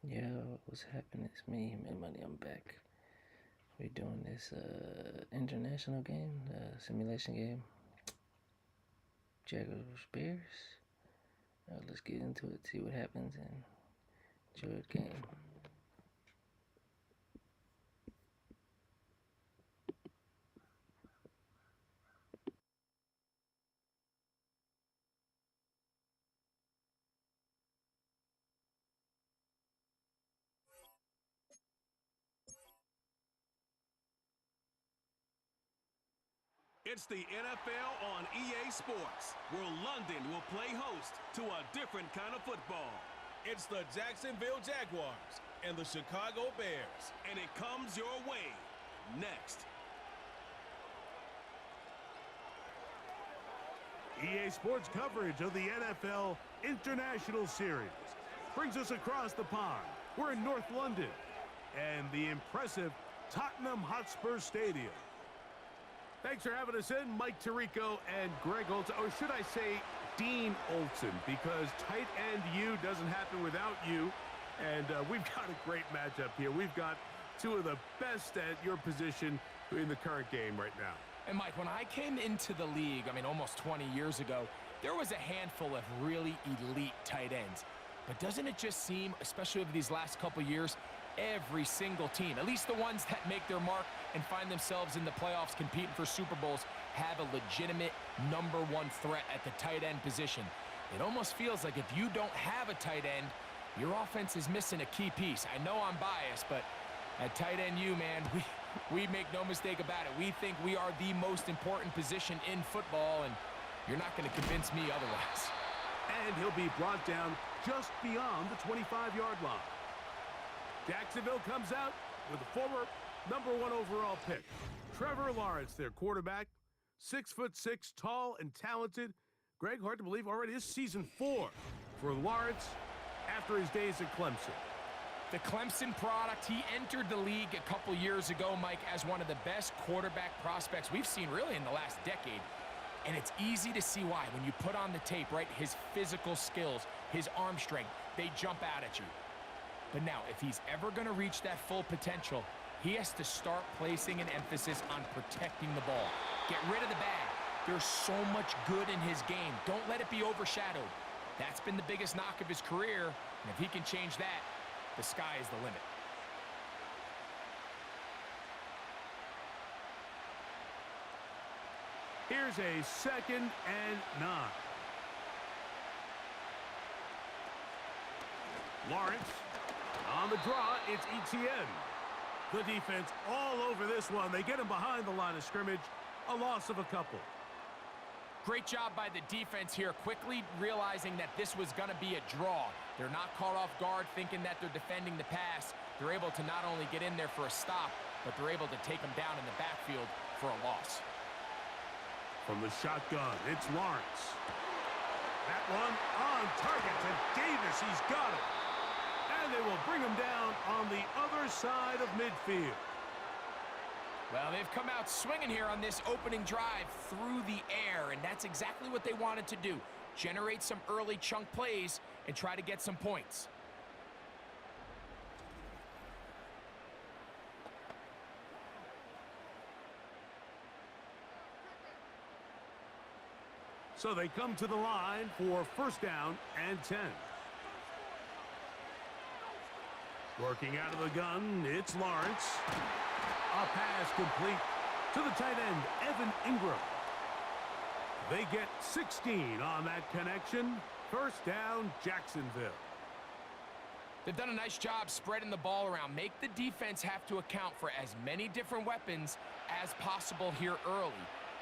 Yo, what's happening? It's me, Man Money. I'm back. We're doing this international game, simulation game, Jaguars Bears. Let's get into it, see what happens, and enjoy the game. It's the NFL on EA Sports, where London will play host to a different kind of football. It's the Jacksonville Jaguars and the Chicago Bears, and it comes your way next. EA Sports coverage of the NFL International Series brings us across the pond. We're in North London and the impressive Tottenham Hotspur Stadium. Thanks for having us in, Mike Tirico and Greg Olson, or should I say Dean Olson, because tight end U doesn't happen without you. And we've got a great matchup here. We've got two of the best at your position in the current game right now. And Mike, when I came into the league, almost 20 years ago, there was a handful of really elite tight ends. But doesn't it just seem, especially over these last couple years, every single team, at least the ones that make their mark and find themselves in the playoffs competing for Super Bowls, have a legitimate #1 threat at the tight end position. It almost feels like if you don't have a tight end, your offense is missing a key piece. I know I'm biased, but at tight end U, man, we make no mistake about it. We think we are the most important position in football, and you're not going to convince me otherwise. And he'll be brought down just beyond the 25-yard line. Jacksonville comes out with a former #1 overall pick. Trevor Lawrence, their quarterback, 6'6", tall and talented. Greg, hard to believe already this season 4 for Lawrence after his days at Clemson. The Clemson product, he entered the league a couple years ago, Mike, as one of the best quarterback prospects we've seen really in the last decade. And it's easy to see why. When you put on the tape, right, his physical skills, his arm strength, they jump out at you. But now, if he's ever going to reach that full potential, he has to start placing an emphasis on protecting the ball. Get rid of the bag. There's so much good in his game. Don't let it be overshadowed. That's been the biggest knock of his career. And if he can change that, the sky is the limit. Here's a 2nd and 9. Lawrence on the draw. It's ETN. The defense all over this one. They get him behind the line of scrimmage. A loss of a couple. Great job by the defense here, quickly realizing that this was going to be a draw. They're not caught off guard thinking that they're defending the pass. They're able to not only get in there for a stop, but they're able to take him down in the backfield for a loss. From the shotgun, it's Lawrence. That one on target to Davis. He's got it. And they will bring him down on the other side of midfield. Well, they've come out swinging here on this opening drive through the air, and that's exactly what they wanted to do. Generate some early chunk plays and try to get some points. So they come to the line for 1st down and 10. Working out of the gun, it's Lawrence. A pass complete to the tight end, Evan Ingram. They get 16 on that connection. 1st down, Jacksonville. They've done a nice job spreading the ball around. Make the defense have to account for as many different weapons as possible here early.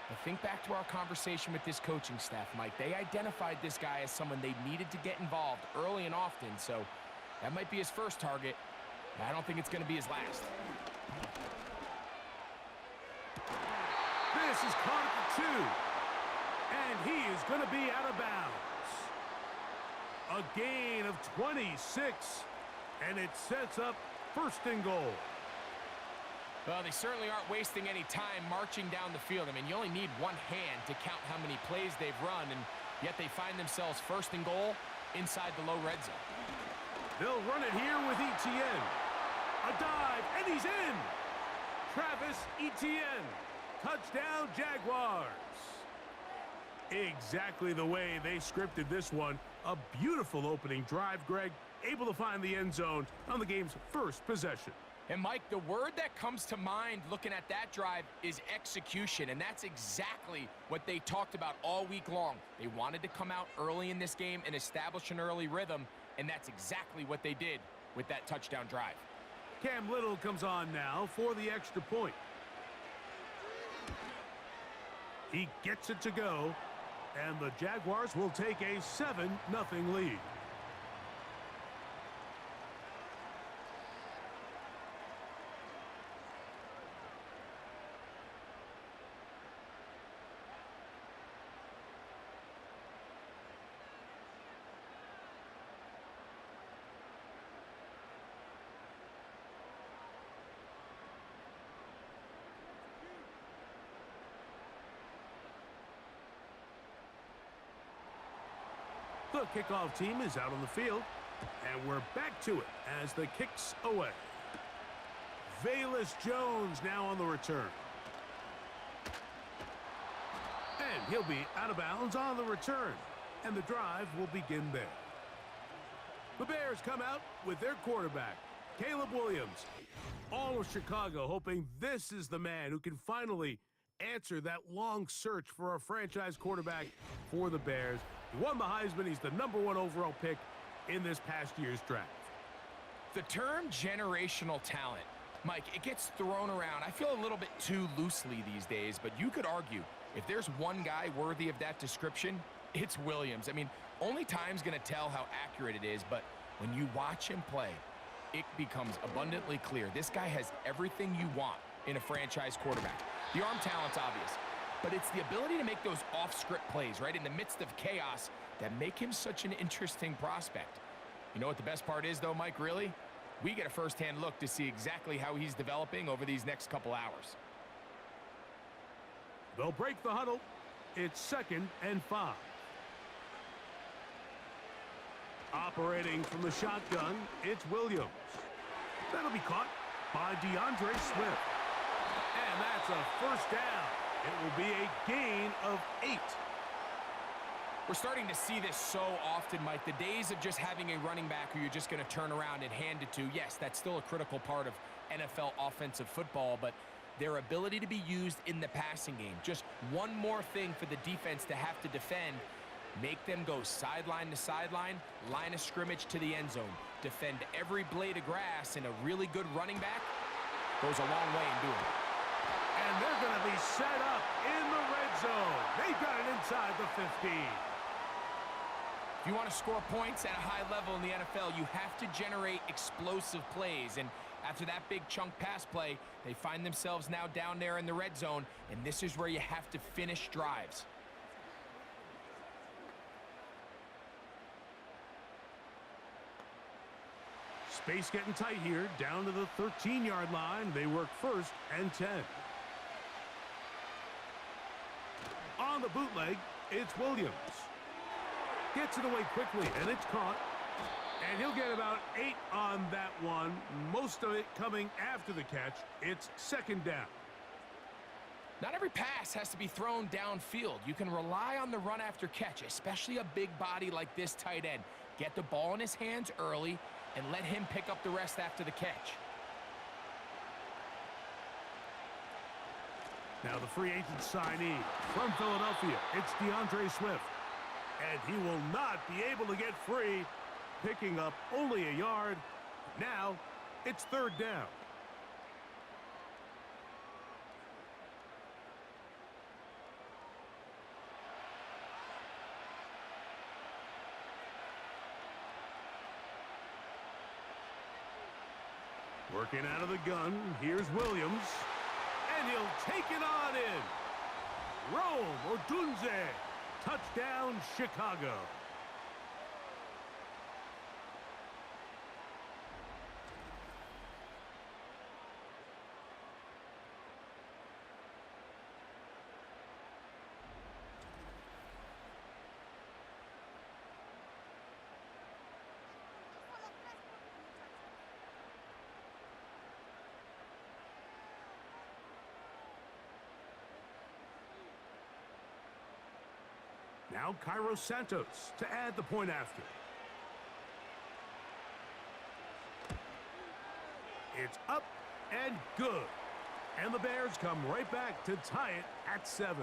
But think back to our conversation with this coaching staff, Mike. They identified this guy as someone they needed to get involved early and often, so that might be his first target. I don't think it's going to be his last. This is caught at the 2. And he is going to be out of bounds. A gain of 26. And it sets up 1st and goal. Well, they certainly aren't wasting any time marching down the field. You only need one hand to count how many plays they've run, and yet they find themselves 1st and goal inside the low red zone. They'll run it here with Etienne. A dive, and he's in! Travis Etienne. Touchdown, Jaguars. Exactly the way they scripted this one. A beautiful opening drive, Greg. Able to find the end zone on the game's first possession. And, Mike, the word that comes to mind looking at that drive is execution, and that's exactly what they talked about all week long. They wanted to come out early in this game and establish an early rhythm, and that's exactly what they did with that touchdown drive. Cam Little comes on now for the extra point. He gets it to go, and the Jaguars will take a 7-0 lead. The kickoff team is out on the field, and we're back to it as the kick's away. Velus Jones now on the return. And he'll be out of bounds on the return, and the drive will begin there. The Bears come out with their quarterback, Caleb Williams. All of Chicago hoping this is the man who can finally answer that long search for a franchise quarterback for the Bears. He won the Heisman. He's the #1 overall pick in this past year's draft. The term generational talent, Mike, it gets thrown around, I feel, a little bit too loosely these days, but you could argue if there's one guy worthy of that description, it's Williams. I mean, only time's going to tell how accurate it is, but when you watch him play, it becomes abundantly clear. This guy has everything you want in a franchise quarterback. The arm talent's obvious, but it's the ability to make those off-script plays, right, in the midst of chaos that make him such an interesting prospect. You know what the best part is, though, Mike, really? We get a first-hand look to see exactly how he's developing over these next couple hours. They'll break the huddle. It's 2nd and 5. Operating from the shotgun, it's Williams. That'll be caught by DeAndre Swift. And that's a first down. It will be a gain of 8. We're starting to see this so often, Mike. The days of just having a running back who you're just going to turn around and hand it to, yes, that's still a critical part of NFL offensive football, but their ability to be used in the passing game, just one more thing for the defense to have to defend, make them go sideline to sideline, line of scrimmage to the end zone, defend every blade of grass, and a really good running back goes a long way in doing it. And they're going to be set up in the red zone. They've got it inside the 15. If you want to score points at a high level in the NFL, you have to generate explosive plays. And after that big chunk pass play, they find themselves now down there in the red zone, and this is where you have to finish drives. Space getting tight here, down to the 13-yard line. They work 1st and 10. On the bootleg, it's Williams. Gets it away quickly, and it's caught. And he'll get about 8 on that one, most of it coming after the catch. It's 2nd down. Not every pass has to be thrown downfield. You can rely on the run after catch, especially a big body like this tight end. Get the ball in his hands early and let him pick up the rest after the catch. Now the free agent signee from Philadelphia, it's DeAndre Swift. And he will not be able to get free, picking up only a yard. Now it's 3rd down. Working out of the gun, here's Williams. And he'll take it on in. Rome Odunze. Touchdown, Chicago. Now Cairo Santos to add the point after. It's up and good. And the Bears come right back to tie it at 7.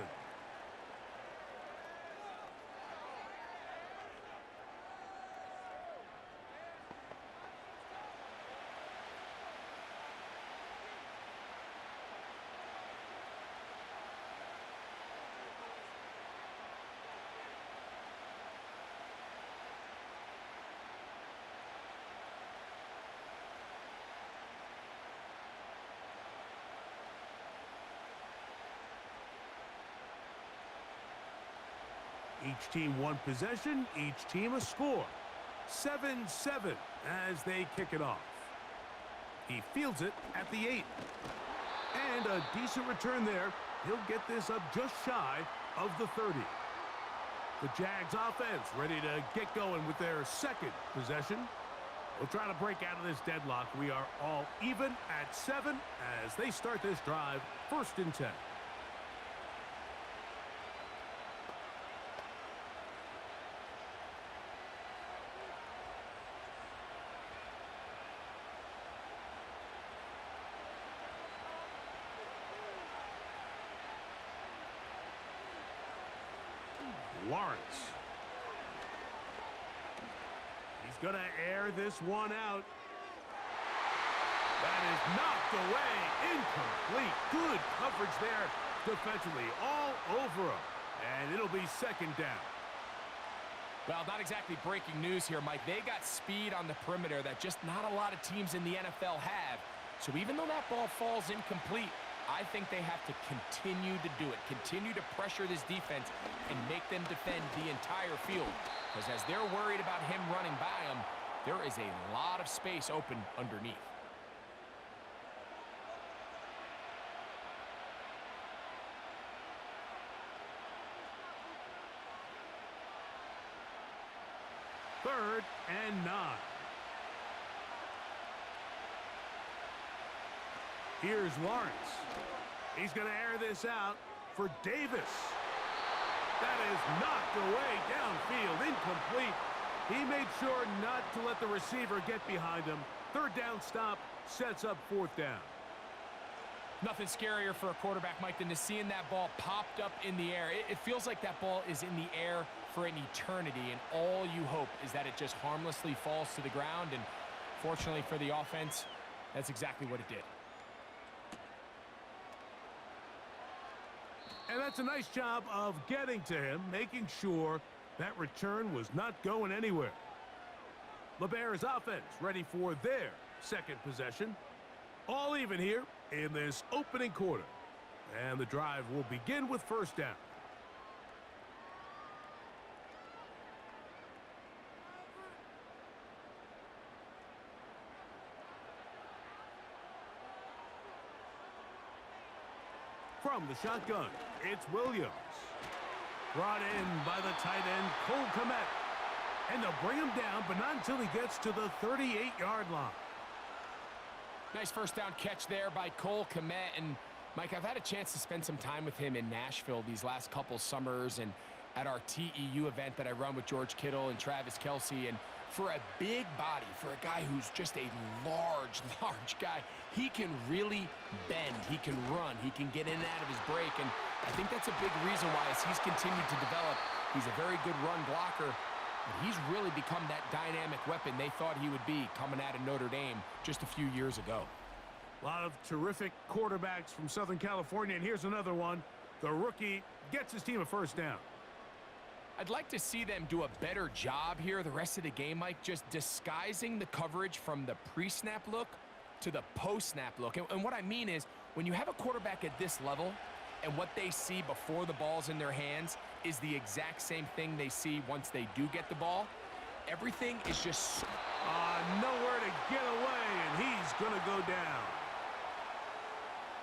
Each team one possession, each team a score. 7-7 as they kick it off. He fields it at the 8. And a decent return there. He'll get this up just shy of the 30. The Jags offense ready to get going with their second possession. We'll try to break out of this deadlock. We are all even at 7 as they start this drive, 1st and 10. Lawrence. He's going to air this one out. That is knocked away. Incomplete. Good coverage there defensively. All over him. And it'll be 2nd down. Well, not exactly breaking news here, Mike. They got speed on the perimeter that just not a lot of teams in the NFL have. So even though that ball falls incomplete, I think they have to continue to do it, continue to pressure this defense and make them defend the entire field. Because as they're worried about him running by them, there is a lot of space open underneath. Third and 9. Here's Lawrence. He's going to air this out for Davis. That is knocked away downfield, incomplete. He made sure not to let the receiver get behind him. 3rd down stop sets up 4th down. Nothing scarier for a quarterback, Mike, than to seeing that ball popped up in the air. It feels like that ball is in the air for an eternity, and all you hope is that it just harmlessly falls to the ground, and fortunately for the offense, that's exactly what it did. And that's a nice job of getting to him, making sure that return was not going anywhere. The Bears offense ready for their 2nd possession. All even here in this opening quarter. And the drive will begin with 1st down. From the shotgun, it's Williams. Brought in by the tight end, Cole Kmet. And they'll bring him down, but not until he gets to the 38-yard line. Nice 1st down catch there by Cole Kmet. And, Mike, I've had a chance to spend some time with him in Nashville these last couple summers and at our TEU event that I run with George Kittle and Travis Kelce. And for a big body, for a guy who's just a large guy, he can really bend, he can run, he can get in and out of his break, and I think that's a big reason why as he's continued to develop, he's a very good run blocker, but he's really become that dynamic weapon they thought he would be coming out of Notre Dame just a few years ago. A lot of terrific quarterbacks from Southern California, and here's another one. The rookie gets his team a 1st down. I'd like to see them do a better job here the rest of the game, Mike, just disguising the coverage from the pre-snap look to the post-snap look. And what I mean is, when you have a quarterback at this level and what they see before the ball's in their hands is the exact same thing they see once they do get the ball, everything is just nowhere to get away, and he's going to go down.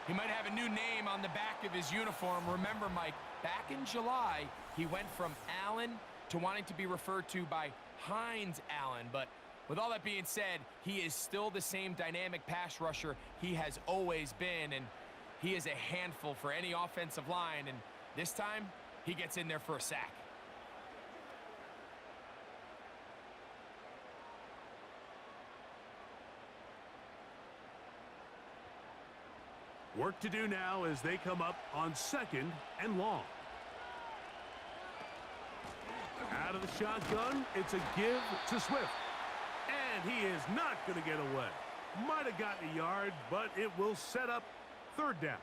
He might have a new name on the back of his uniform. Remember, Mike, back in July, he went from Allen to wanting to be referred to by Hines Allen. But with all that being said, he is still the same dynamic pass rusher he has always been, and he is a handful for any offensive line. And this time, he gets in there for a sack. Work to do now as they come up on 2nd and long. Out of the shotgun, it's a give to Swift. And he is not going to get away. Might have gotten a yard, but it will set up 3rd down.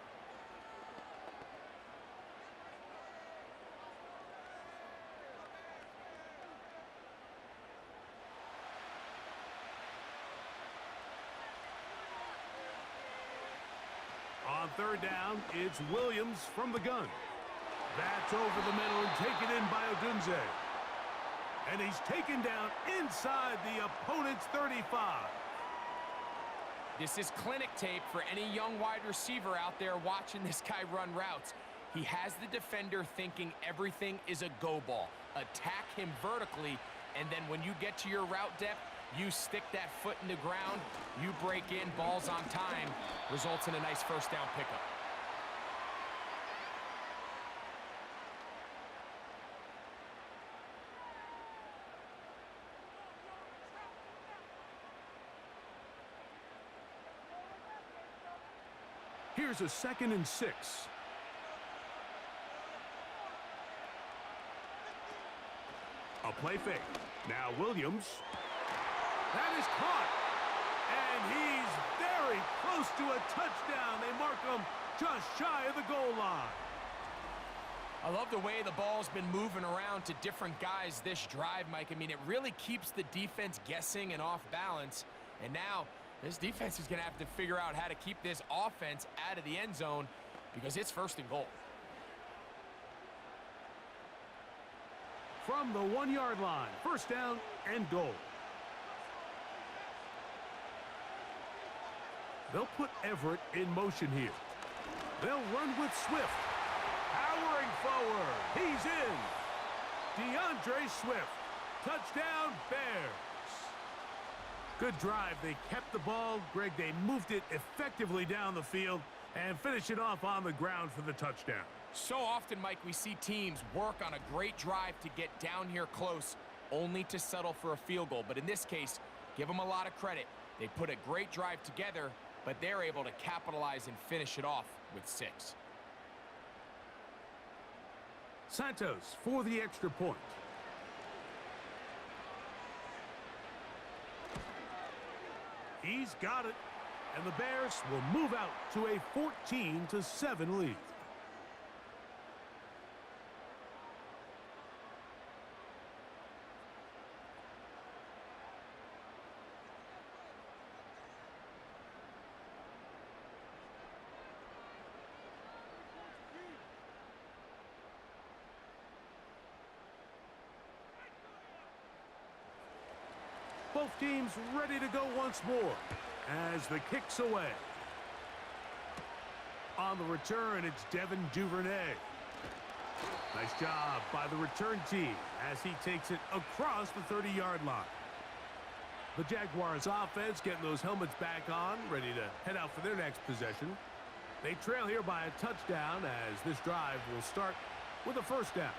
On 3rd down, it's Williams from the gun. That's over the middle and taken in by Odunze. And he's taken down inside the opponent's 35. This is clinic tape for any young wide receiver out there watching this guy run routes. He has the defender thinking everything is a go ball. Attack him vertically, and then when you get to your route depth, you stick that foot in the ground, you break in, balls on time, results in a nice 1st down pickup. Here's a 2nd and 6. A play fake. Now Williams. That is caught. And he's very close to a touchdown. They mark him just shy of the goal line. I love the way the ball's been moving around to different guys this drive, Mike. I mean, it really keeps the defense guessing and off balance. And now this defense is going to have to figure out how to keep this offense out of the end zone because it's 1st and goal. From the 1-yard line, 1st down and goal. They'll put Everett in motion here. They'll run with Swift. Powering forward. He's in. DeAndre Swift. Touchdown, Bears. Good drive. They kept the ball. Greg, they moved it effectively down the field and finished it off on the ground for the touchdown. So often, Mike, we see teams work on a great drive to get down here close, only to settle for a field goal. But in this case, give them a lot of credit. They put a great drive together, but they're able to capitalize and finish it off with 6. Santos for the extra point. He's got it, and the Bears will move out to a 14-7 lead. Both teams ready to go once more as the kick's away. On the return, it's Devin Duvernay. Nice job by the return team as he takes it across the 30-yard line. The Jaguars offense getting those helmets back on, ready to head out for their next possession. They trail here by a touchdown as this drive will start with a 1st down.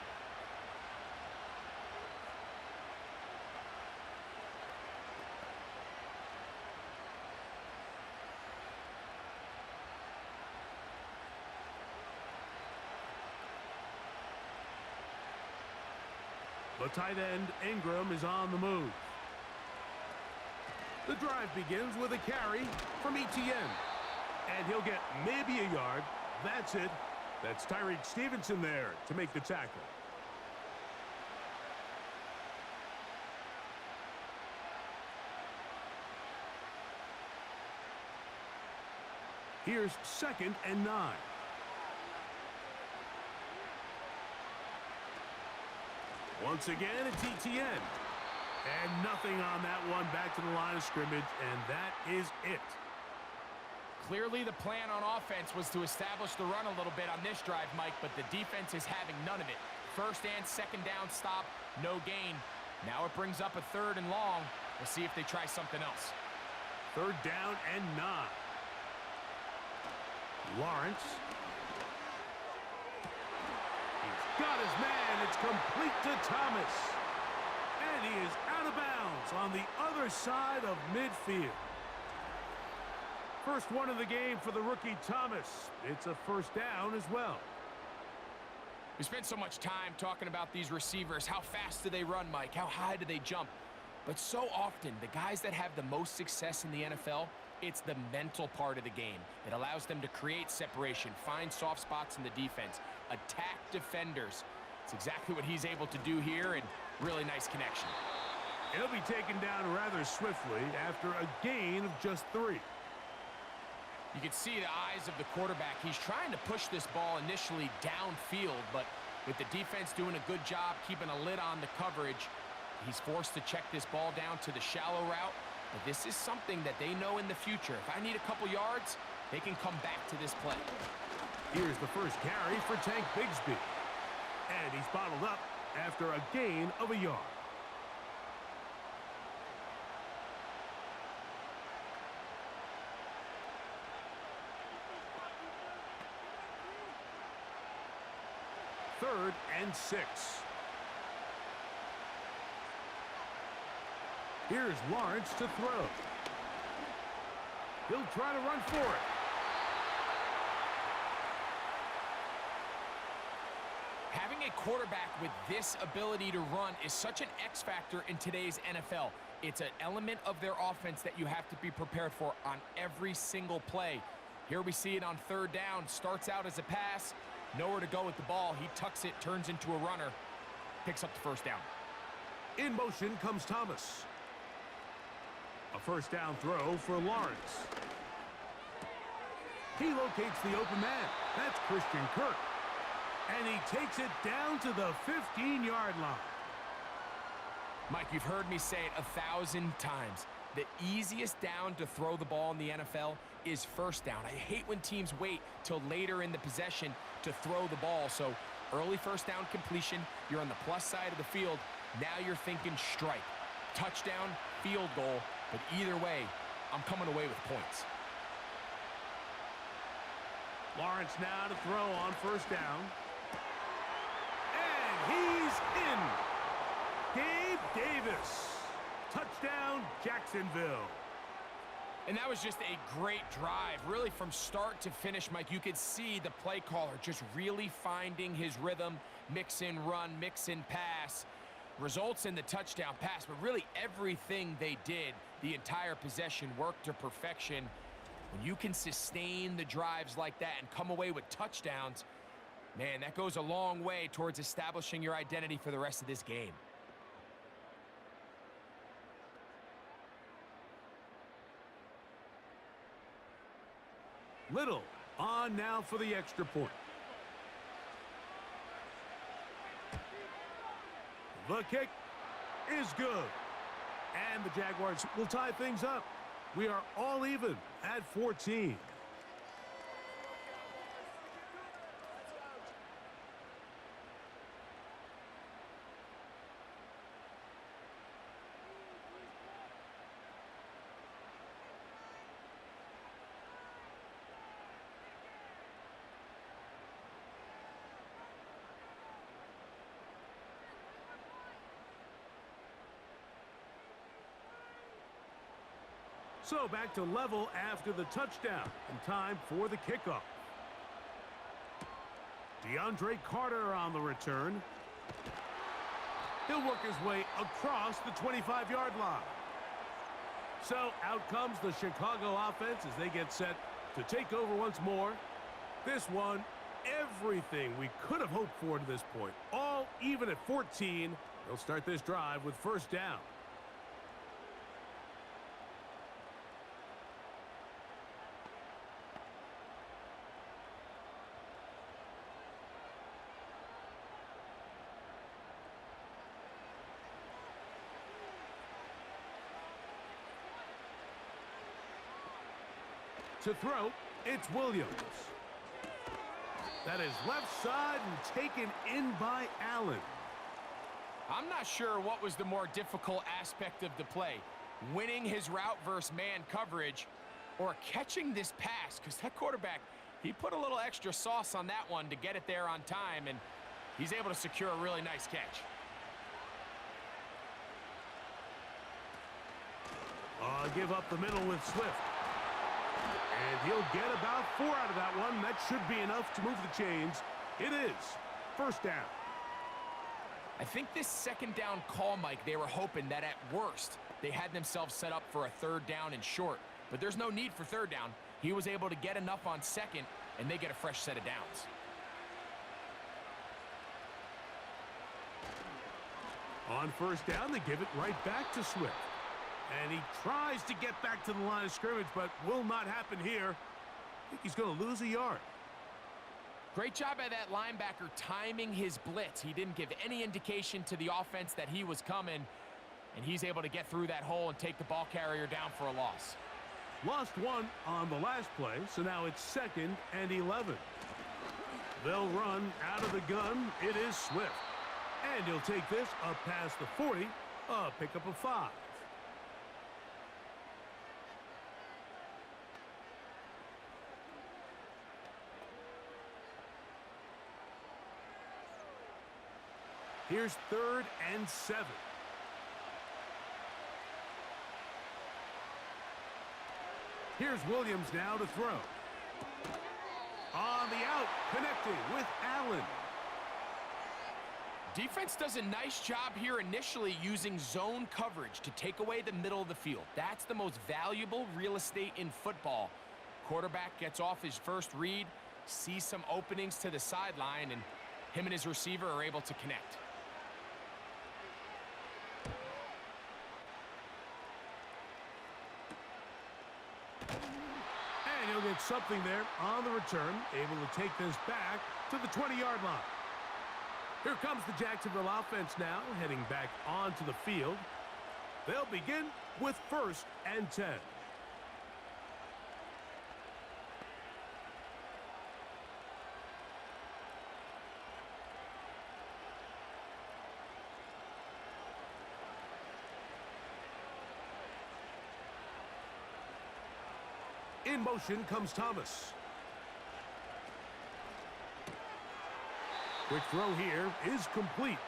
The tight end, Ingram, is on the move. The drive begins with a carry from Etienne. And he'll get maybe a yard. That's it. That's Tyreek Stevenson there to make the tackle. Here's 2nd and 9. Once again, it's Etienne. And nothing on that one, back to the line of scrimmage, and that is it. Clearly the plan on offense was to establish the run a little bit on this drive, Mike, but the defense is having none of it. 1st and 2nd down stop, no gain. Now it brings up a 3rd and long. We'll see if they try something else. 3rd down and 9. Lawrence. He's got his man. It's complete to Thomas. And he is out of bounds on the other side of midfield. First one of the game for the rookie Thomas. It's a first down as well. We spent so much time talking about these receivers. How fast do they run, Mike? How high do they jump? But so often, the guys that have the most success in the NFL, it's the mental part of the game. It allows them to create separation, find soft spots in the defense, attack defenders. It's exactly what he's able to do here, and really nice connection. He'll be taken down rather swiftly after a gain of just 3. You can see the eyes of the quarterback. He's trying to push this ball initially downfield, but with the defense doing a good job keeping a lid on the coverage, he's forced to check this ball down to the shallow route. But this is something that they know in the future. If I need a couple yards, they can come back to this play. Here's the first carry for Tank Bigsby. And he's bottled up after a gain of a yard. Third and 6. Here's Lawrence to throw. He'll try to run for it. Having a quarterback with this ability to run is such an X factor in today's NFL. It's an element of their offense that you have to be prepared for on every single play. Here we see it on third down. Starts out as a pass. Nowhere to go with the ball. He tucks it, turns into a runner. Picks up the first down. In motion comes Thomas. A first down throw for Lawrence. He locates the open man. That's Christian Kirk. And he takes it down to the 15-yard line. Mike, you've heard me say it 1,000 times. The easiest down to throw the ball in the NFL is first down. I hate when teams wait till later in the possession to throw the ball. So early first down completion, you're on the plus side of the field. Now you're thinking strike, touchdown, field goal. But either way, I'm coming away with points. Lawrence now to throw on first down. And he's in. Gabe Davis. Touchdown, Jacksonville. And that was just a great drive. Really, from start to finish, Mike, you could see the play caller just really finding his rhythm, mix in run, mix in pass. Results in the touchdown pass, but really everything they did, the entire possession, worked to perfection. When you can sustain the drives like that and come away with touchdowns, man, that goes a long way towards establishing your identity for the rest of this game. Little on now for the extra point. The kick is good. And the Jaguars will tie things up. We are all even at 14. So back to level after the touchdown, and time for the kickoff. DeAndre Carter on the return. He'll work his way across the 25-yard line. So out comes the Chicago offense as they get set to take over once more. This one, everything we could have hoped for to this point. All even at 14. They'll start this drive with first down. To throw, it's Williams. That is left side and taken in by Allen. I'm not sure what was the more difficult aspect of the play, winning his route versus man coverage or catching this pass, because that quarterback, he put a little extra sauce on that one to get it there on time, and he's able to secure a really nice catch. Give up the middle with Swift. And he'll get about 4 out of that one. That should be enough to move the chains. It is first down. I think this second down call, Mike, they were hoping that at worst they had themselves set up for a third down and short. But there's no need for third down. He was able to get enough on second, and they get a fresh set of downs. On first down, they give it right back to Swift. And he tries to get back to the line of scrimmage, but will not happen here. I think he's going to lose a yard. Great job by that linebacker timing his blitz. He didn't give any indication to the offense that he was coming, and he's able to get through that hole and take the ball carrier down for a loss. Lost one on the last play, so now it's 2nd and 11. They'll run out of the gun. It is Swift. And he'll take this up past the 40, a pickup of 5. Here's 3rd and 7. Here's Williams now to throw. On the out, connecting with Allen. Defense does a nice job here initially using zone coverage to take away the middle of the field. That's the most valuable real estate in football. Quarterback gets off his first read, sees some openings to the sideline, and him and his receiver are able to connect. And he'll get something there on the return, able to take this back to the 20-yard line. Here comes the Jacksonville offense now, heading back onto the field. They'll begin with 1st and 10. In motion comes Thomas. Quick throw here is complete.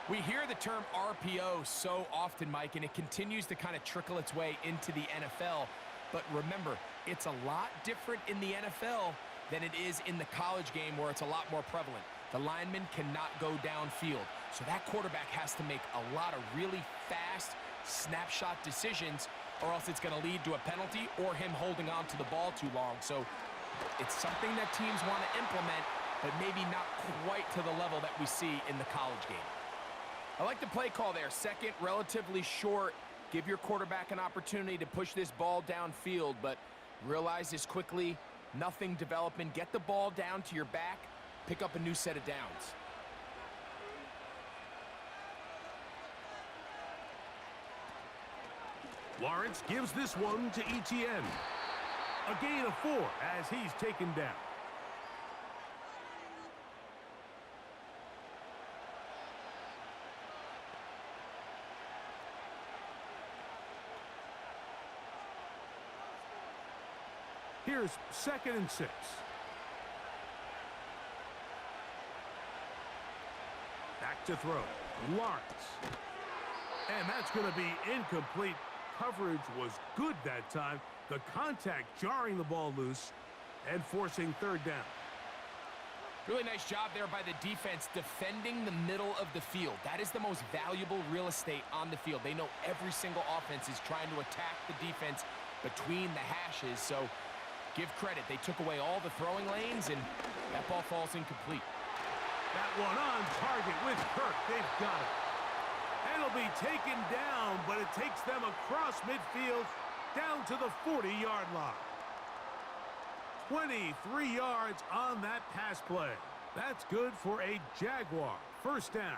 We hear the term RPO so often, Mike, and it continues to kind of trickle its way into the NFL. But remember, it's a lot different in the NFL than it is in the college game where it's a lot more prevalent. The lineman cannot go downfield. So that quarterback has to make a lot of really fast snapshot decisions, or else it's going to lead to a penalty or him holding on to the ball too long. So it's something that teams want to implement, but maybe not quite to the level that we see in the college game. I like the play call there. Second, relatively short. Give your quarterback an opportunity to push this ball downfield, but realize this quickly, nothing developing. Get the ball down to your back, pick up a new set of downs. Lawrence gives this one to Etienne. A gain of 4 as he's taken down. Here's 2nd and 6. Back to throw. Lawrence. And that's going to be incomplete. Coverage was good that time. The contact jarring the ball loose and forcing 3rd down. Really nice job there by the defense defending the middle of the field. That is the most valuable real estate on the field. They know every single offense is trying to attack the defense between the hashes. So give credit. They took away all the throwing lanes, and that ball falls incomplete. That one on target with Kirk. They've got it. And it'll be taken down, but it takes them across midfield down to the 40-yard line. 23 yards on that pass play. That's good for a Jaguar. First down.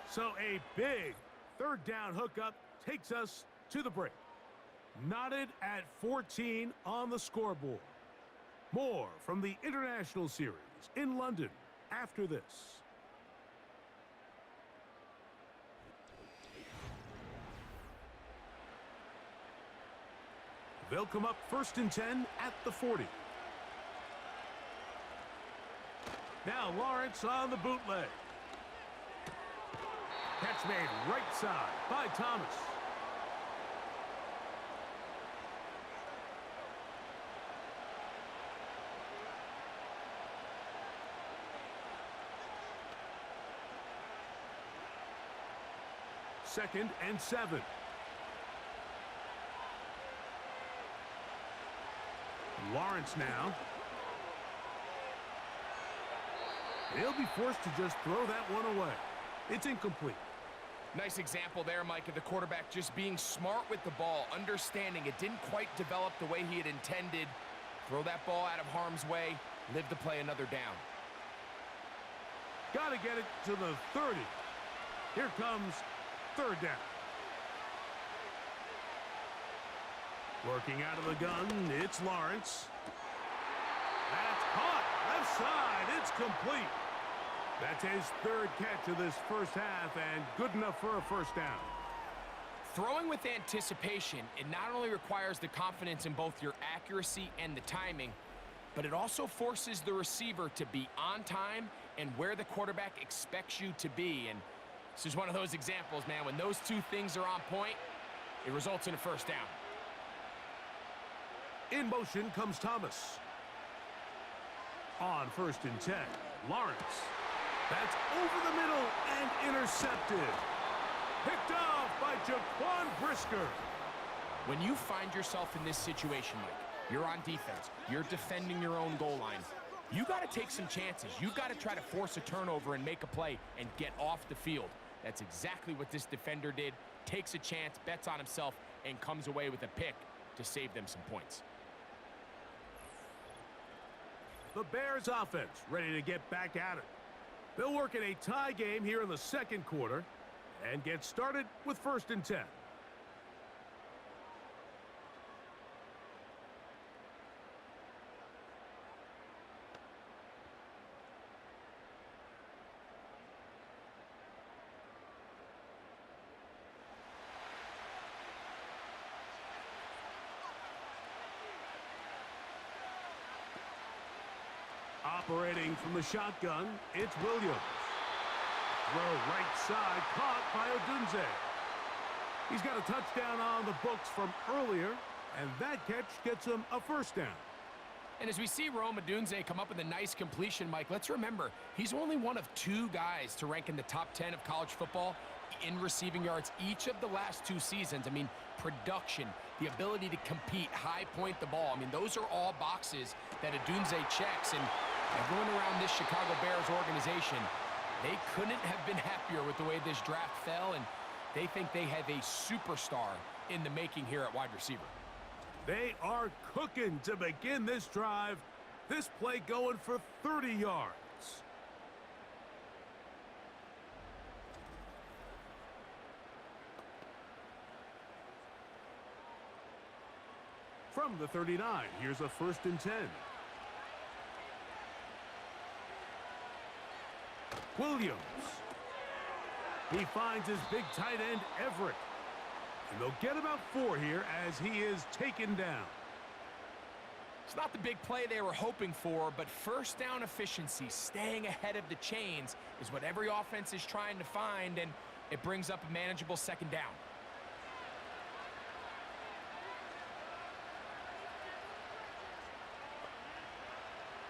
So a big 3rd down hookup takes us to the break. Knotted at 14 on the scoreboard. More from the International Series in London after this. They'll come up 1st and 10 at the 40. Now Lawrence on the bootleg. Catch made right side by Thomas. Second and 7. Lawrence now. He'll be forced to just throw that one away. It's incomplete. Nice example there, Mike, of the quarterback just being smart with the ball, understanding it didn't quite develop the way he had intended. Throw that ball out of harm's way, live to play another down. Got to get it to the 30. Here comes third down. Working out of the gun, it's Lawrence. That's caught. Left side, it's complete. That's his third catch of this first half, and good enough for a first down. Throwing with anticipation, it not only requires the confidence in both your accuracy and the timing, but it also forces the receiver to be on time and where the quarterback expects you to be. And this is one of those examples, man. When those two things are on point, it results in a first down. In motion comes Thomas. On first and 10, Lawrence. That's over the middle and intercepted. Picked off by Jaquan Brisker. When you find yourself in this situation, Mike, you're on defense, you're defending your own goal line, you got to take some chances. You got to try to force a turnover and make a play and get off the field. That's exactly what this defender did. Takes a chance, bets on himself, and comes away with a pick to save them some points. The Bears offense ready to get back at it. They'll work in a tie game here in the second quarter and get started with first and 10. Operating from the shotgun, it's Williams. Throw right side, caught by Odunze. He's got a touchdown on the books from earlier, and that catch gets him a first down. And as we see Rome Odunze come up with a nice completion, Mike, let's remember, he's only one of 2 guys to rank in the top 10 of college football in receiving yards each of the last 2 seasons. I mean, production, the ability to compete, high point the ball. I mean, those are all boxes that Odunze checks, and everyone around this Chicago Bears organization, they couldn't have been happier with the way this draft fell, and they think they have a superstar in the making here at wide receiver. They are cooking to begin this drive. This play going for 30 yards. From the 39, here's a first and 10. Williams. He finds his big tight end, Everett. And they'll get about 4 here as he is taken down. It's not the big play they were hoping for, but first down efficiency, staying ahead of the chains, is what every offense is trying to find, and it brings up a manageable second down.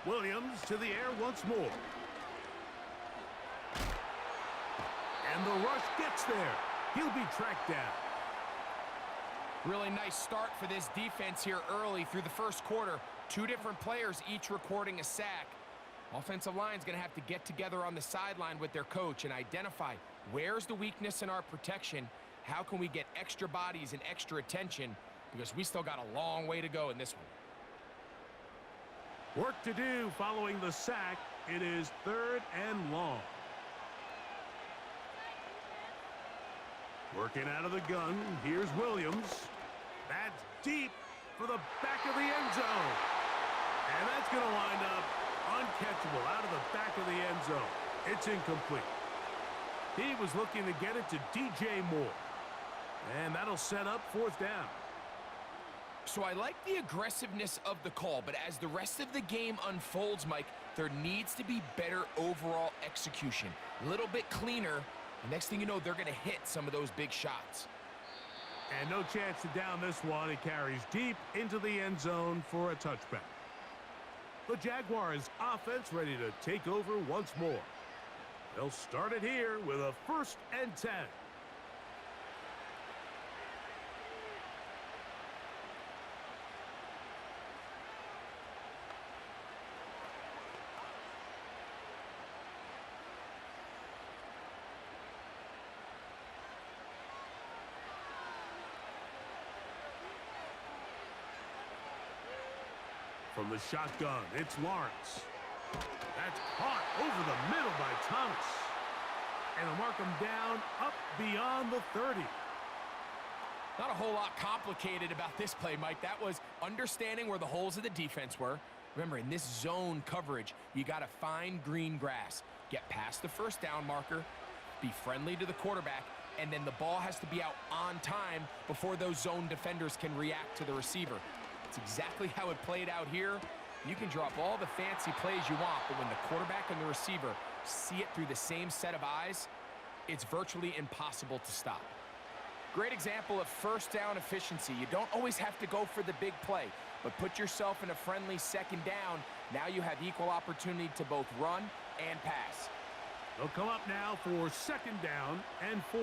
Williams to the air once more. And the rush gets there. He'll be tracked down. Really nice start for this defense here early through the first quarter. 2 different players each recording a sack. Offensive line's going to have to get together on the sideline with their coach and identify where's the weakness in our protection, how can we get extra bodies and extra attention, because we still got a long way to go in this one. Work to do following the sack. It is 3rd and long. Working out of the gun, here's Williams. That's deep for the back of the end zone. And that's going to wind up uncatchable out of the back of the end zone. It's incomplete. He was looking to get it to DJ Moore. And that'll set up 4th down. So I like the aggressiveness of the call, but as the rest of the game unfolds, Mike, there needs to be better overall execution. A little bit cleaner, And next thing you know, they're going to hit some of those big shots. And no chance to down this one. It carries deep into the end zone for a touchback. The Jaguars offense ready to take over once more. They'll start it here with a 1st and 10. From the shotgun, it's Lawrence. That's caught over the middle by Thomas. And they'll mark him down up beyond the 30. Not a whole lot complicated about this play, Mike. That was understanding where the holes of the defense were. Remember, in this zone coverage, you got to find green grass. Get past the 1st down marker, be friendly to the quarterback, and then the ball has to be out on time before those zone defenders can react to the receiver. It's exactly how it played out here. You can drop all the fancy plays you want, but when the quarterback and the receiver see it through the same set of eyes, it's virtually impossible to stop. Great example of 1st down efficiency. You don't always have to go for the big play, but put yourself in a friendly 2nd down. Now you have equal opportunity to both run and pass. They'll come up now for 2nd down and 4.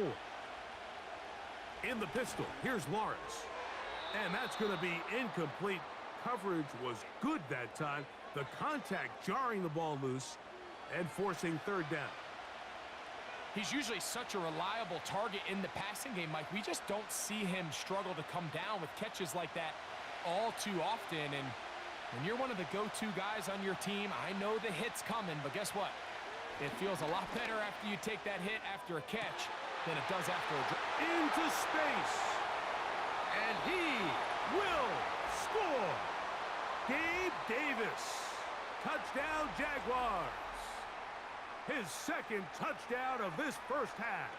In the pistol, here's Lawrence. And that's going to be incomplete. Coverage was good that time. The contact jarring the ball loose and forcing 3rd down. He's usually such a reliable target in the passing game, Mike. We just don't see him struggle to come down with catches like that all too often. And when you're one of the go-to guys on your team, I know the hit's coming, but guess what? It feels a lot better after you take that hit after a catch than it does after a drop. Into space. And he will score. Gabe Davis. Touchdown, Jaguars. His 2nd touchdown of this 1st half.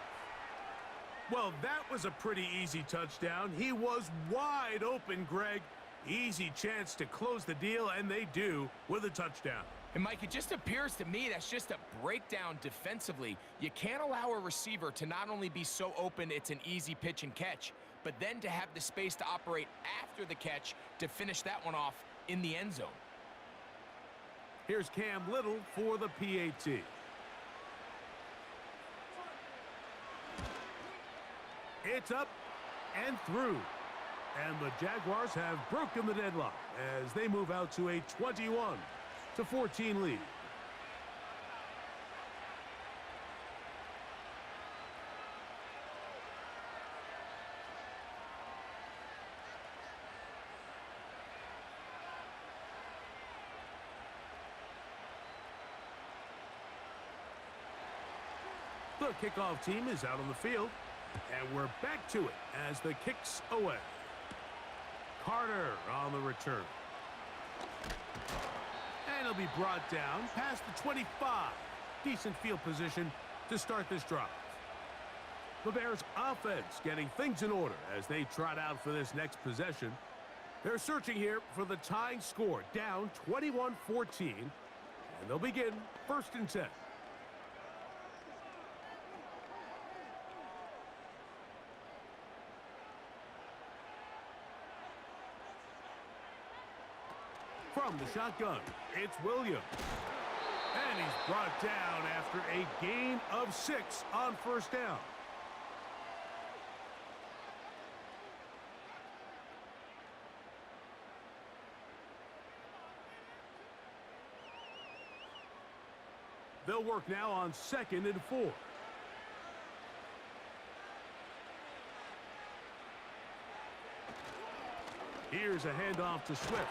Well, that was a pretty easy touchdown. He was wide open, Greg. Easy chance to close the deal, and they do with a touchdown. And, Mike, it just appears to me that's just a breakdown defensively. You can't allow a receiver to not only be so open it's an easy pitch and catch, but then to have the space to operate after the catch to finish that one off in the end zone. Here's Cam Little for the PAT. It's up and through. And the Jaguars have broken the deadlock as they move out to a 21-14 lead. The kickoff team is out on the field, and we're back to it as the kick's away. Carter on the return. And he'll be brought down past the 25. Decent field position to start this drive. The Bears offense getting things in order as they trot out for this next possession. They're searching here for the tying score, down 21-14, and they'll begin 1st and 10. From the shotgun, it's Williams. And he's brought down after a gain of 6 on 1st down. They'll work now on 2nd and 4. Here's a handoff to Swift.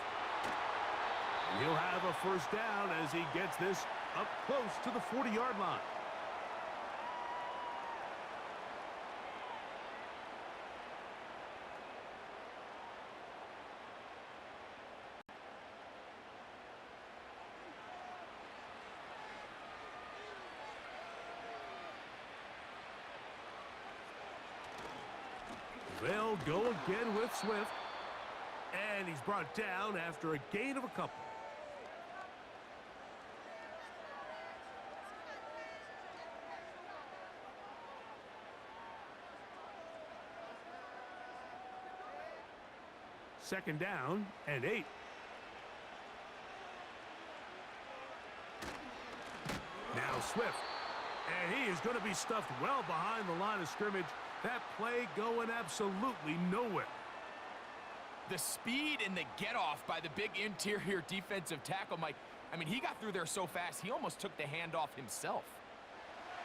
And he'll have a 1st down as he gets this up close to the 40-yard line. They'll go again with Swift. And he's brought down after a gain of a couple. second down and 8. Now Swift. And he is going to be stuffed well behind the line of scrimmage. That play going absolutely nowhere. The speed and the get-off by the big interior defensive tackle, Mike. I mean, he got through there so fast, he almost took the handoff himself.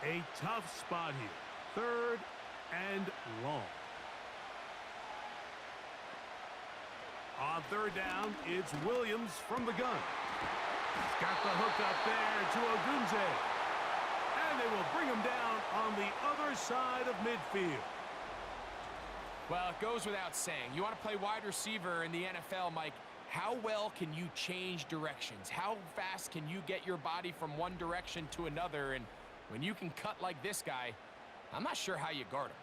A tough spot here. 3rd and long. On 3rd down, it's Williams from the gun. He's got the hook up there to Ogunze. And they will bring him down on the other side of midfield. Well, it goes without saying. You want to play wide receiver in the NFL, Mike. How well can you change directions? How fast can you get your body from one direction to another? And when you can cut like this guy, I'm not sure how you guard him.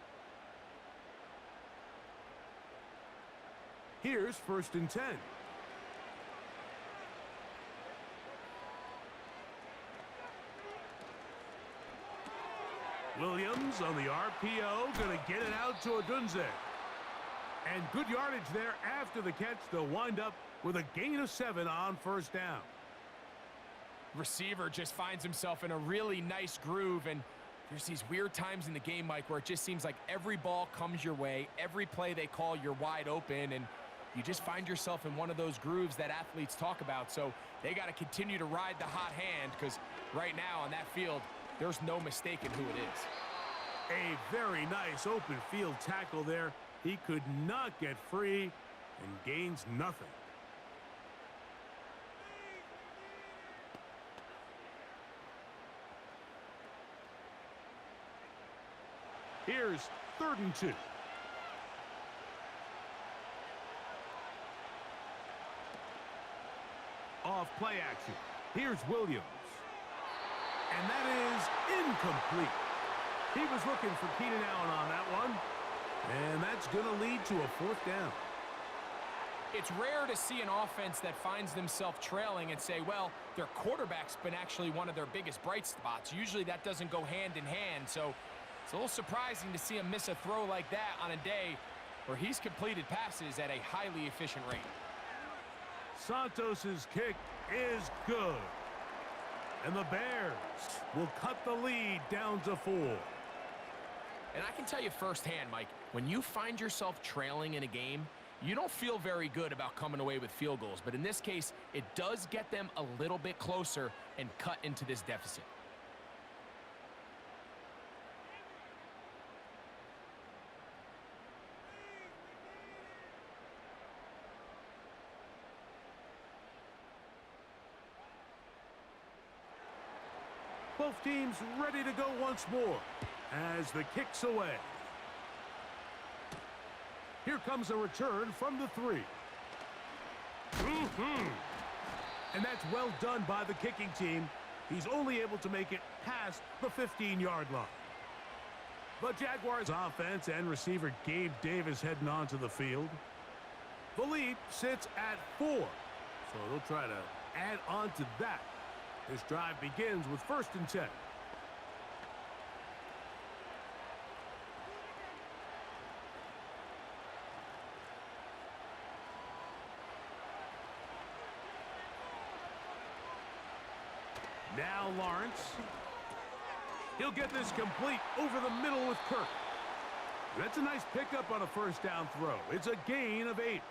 Here's 1st and 10. Williams on the RPO, going to get it out to Odunze. And good yardage there after the catch. They'll wind up with a gain of 7 on 1st down. Receiver just finds himself in a really nice groove, and there's these weird times in the game, Mike, where it just seems like every ball comes your way, every play they call, you're wide open, and you just find yourself in one of those grooves that athletes talk about. So they got to continue to ride the hot hand, because right now on that field, there's no mistaking who it is. A very nice open field tackle there. He could not get free and gains nothing. Here's 3rd and 2. Off play action. Here's Williams. And that is incomplete. He was looking for Keenan Allen on that one. And that's going to lead to a 4th down. It's rare to see an offense that finds themselves trailing and say, well, their quarterback's been actually one of their biggest bright spots. Usually that doesn't go hand in hand, so it's a little surprising to see him miss a throw like that on a day where he's completed passes at a highly efficient rate. Santos's kick is good. And the Bears will cut the lead down to 4. And I can tell you firsthand, Mike, when you find yourself trailing in a game, you don't feel very good about coming away with field goals. But in this case, it does get them a little bit closer and cut into this deficit. Both teams ready to go once more as the kick's away. Here comes a return from the 3. And that's well done by the kicking team. He's only able to make it past the 15-yard line. The Jaguars offense and receiver Gabe Davis heading onto the field. The lead sits at 4. So they'll try to add on to that. This drive begins with 1st and 10. Now Lawrence. He'll get this complete over the middle with Kirk. That's a nice pickup on a 1st down throw. It's a gain of 8.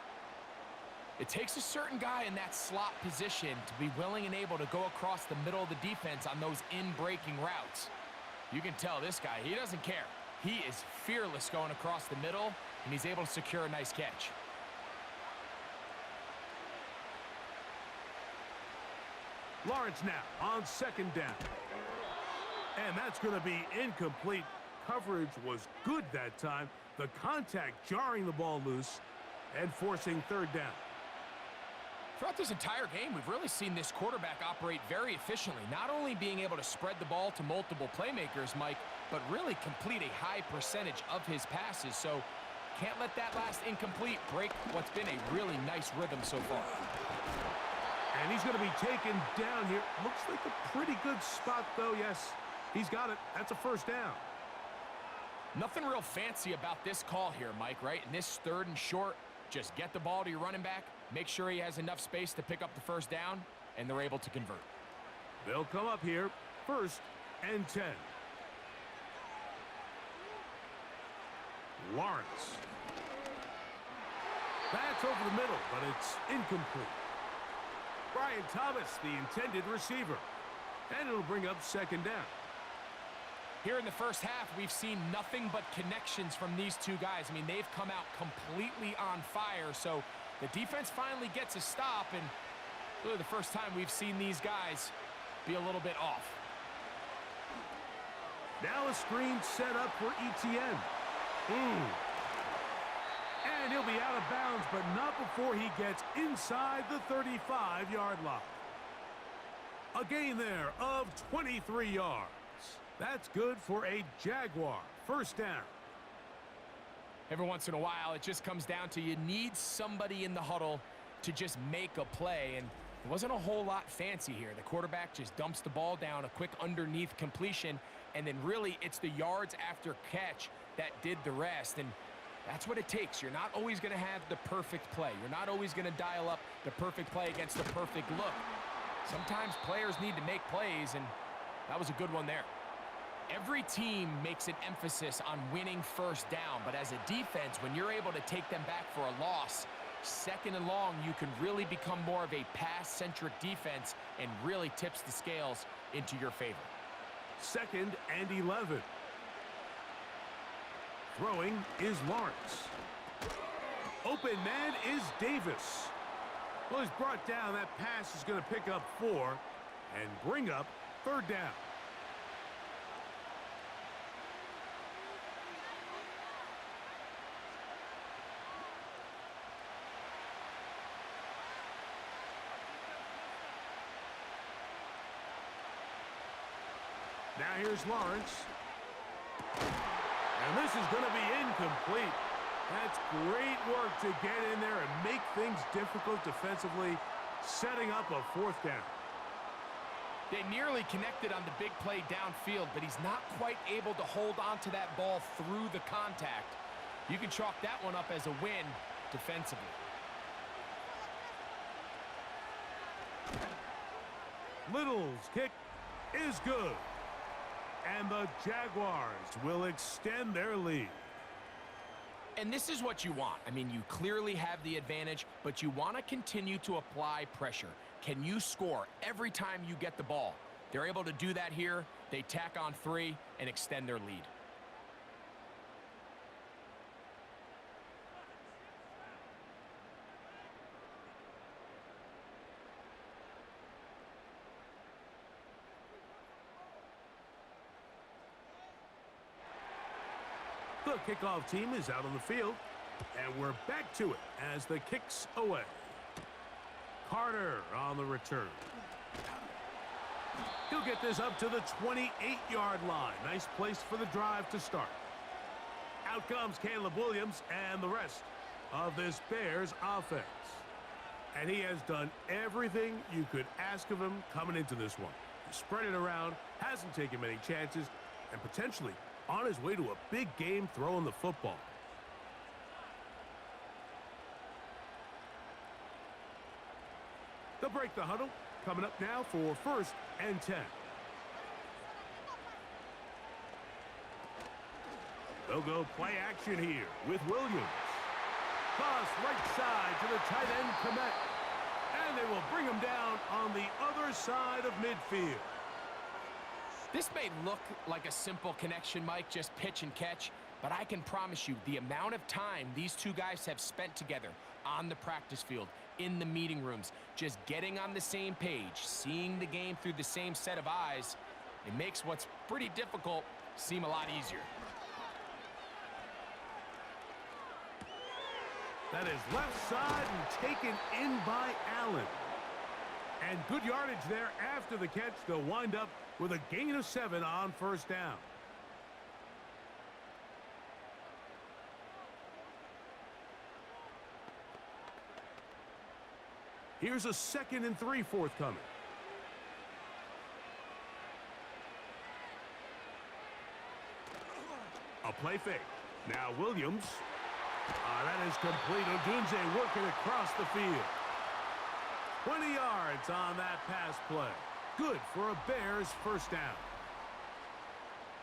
It takes a certain guy in that slot position to be willing and able to go across the middle of the defense on those in-breaking routes. You can tell this guy, he doesn't care. He is fearless going across the middle, and he's able to secure a nice catch. Lawrence now on 2nd down. And that's going to be incomplete. Coverage was good that time. The contact jarring the ball loose and forcing 3rd down. Throughout this entire game, we've really seen this quarterback operate very efficiently, not only being able to spread the ball to multiple playmakers, Mike, but really complete a high percentage of his passes. So can't let that last incomplete break what's been a really nice rhythm so far. And he's going to be taken down here. Looks like a pretty good spot, though. Yes, he's got it. That's a 1st down. Nothing real fancy about this call here, Mike, right? And this 3rd and short, Just get the ball to your running back, make sure he has enough space to pick up the first down, and they're able to convert. They'll come up here, 1st and 10. Lawrence. That's over the middle, but it's incomplete. Brian Thomas, the intended receiver. And it'll bring up 2nd down. Here in the first half, we've seen nothing but connections from these two guys. I mean, they've come out completely on fire, so the defense finally gets a stop, and really the first time we've seen these guys be a little bit off. Now a screen set up for ETN. And he'll be out of bounds, but not before he gets inside the 35-yard line. A gain there of 23 yards. That's good for a Jaguar 1st down. Every once in a while, it just comes down to you need somebody in the huddle to just make a play, and there wasn't a whole lot fancy here. The quarterback just dumps the ball down, a quick underneath completion, and then really it's the yards after catch that did the rest, and that's what it takes. You're not always going to have the perfect play. You're not always going to dial up the perfect play against the perfect look. Sometimes players need to make plays, and that was a good one there. Every team makes an emphasis on winning 1st down, but as a defense, when you're able to take them back for a loss, 2nd and long, you can really become more of a pass-centric defense and really tips the scales into your favor. 2nd and 11. Throwing is Lawrence. Open man is Davis. Well, he's brought down. That pass is going to pick up 4 and bring up 3rd down. Now here's Lawrence. And this is going to be incomplete. That's great work to get in there and make things difficult defensively, setting up a 4th down. They nearly connected on the big play downfield, but he's not quite able to hold on to that ball through the contact. You can chalk that one up as a win defensively. Little's kick is good. And the Jaguars will extend their lead. And this is what you want. I mean, you clearly have the advantage, but you want to continue to apply pressure. Can you score every time you get the ball? They're able to do that here. They tack on 3 and extend their lead. The kickoff team is out on the field, and we're back to it as the kick's away. Carter on the return. He'll get this up to the 28-yard line. Nice place for the drive to start. Out comes Caleb Williams and the rest of this Bears offense. And he has done everything you could ask of him coming into this one. He spread it around, hasn't taken many chances, and potentially on his way to a big game throwing the football. They'll break the huddle. Coming up now for 1st and 10. They'll go play action here with Williams. Toss right side to the tight end, Komet. And they will bring him down on the other side of midfield. This may look like a simple connection, Mike, just pitch and catch, but I can promise you the amount of time these two guys have spent together on the practice field, in the meeting rooms, just getting on the same page, seeing the game through the same set of eyes, it makes what's pretty difficult seem a lot easier. That is left side and taken in by Allen. And good yardage there after the catch. They'll wind up with a gain of 7 on 1st down. Here's a 2nd and 3 forthcoming. A play fake. Now Williams. That is complete. Odunze working across the field. 20 yards on that pass play. Good for a Bears first down.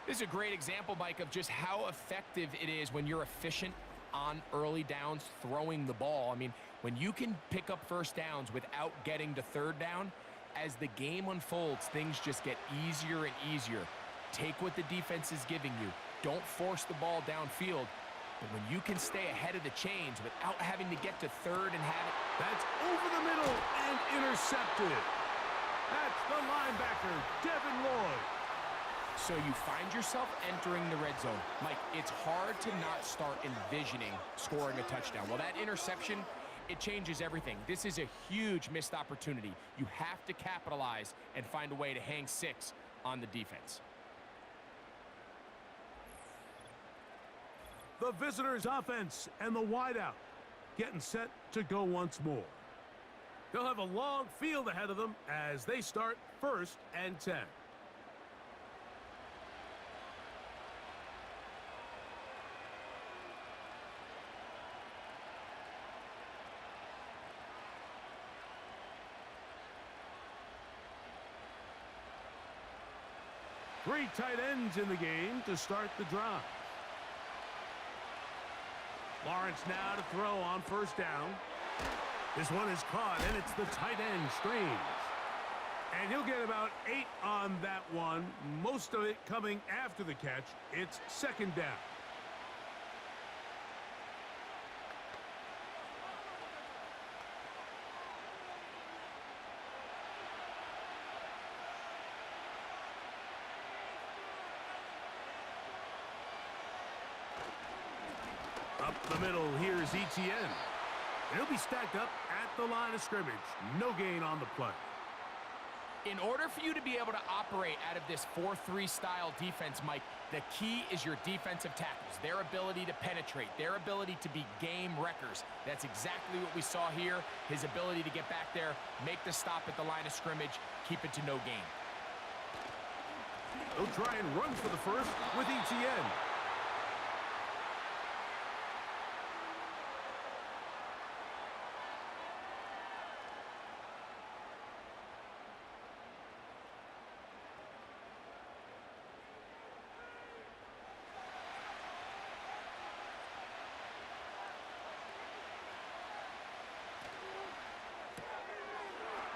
This is a great example, Mike, of just how effective it is when you're efficient on early downs throwing the ball. I mean, when you can pick up first downs without getting to third down, as the game unfolds, things just get easier and easier. Take what the defense is giving you. Don't force the ball downfield. But when you can stay ahead of the chains without having to get to third and have it. That's over the middle and intercepted. That's the linebacker, Devin Lloyd. So you find yourself entering the red zone. Mike, it's hard to not start envisioning scoring a touchdown. Well, that interception, it changes everything. This is a huge missed opportunity. You have to capitalize and find a way to hang 6 on the defense. The visitors' offense and the wideout getting set to go once more. They'll have a long field ahead of them as they start 1st and 10. Three tight ends in the game to start the drive. Lawrence now to throw on 1st down. This one is caught, and it's the tight end, Strange. And he'll get about 8 on that one, most of it coming after the catch. It's 2nd down. Up the middle, here's Etienne. He'll be stacked up at the line of scrimmage. No gain on the play. In order for you to be able to operate out of this 4-3 style defense, Mike, the key is your defensive tackles, their ability to penetrate, their ability to be game wreckers. That's exactly what we saw here. His ability to get back there, make the stop at the line of scrimmage, keep it to no gain. They'll try and run for the first with Etienne.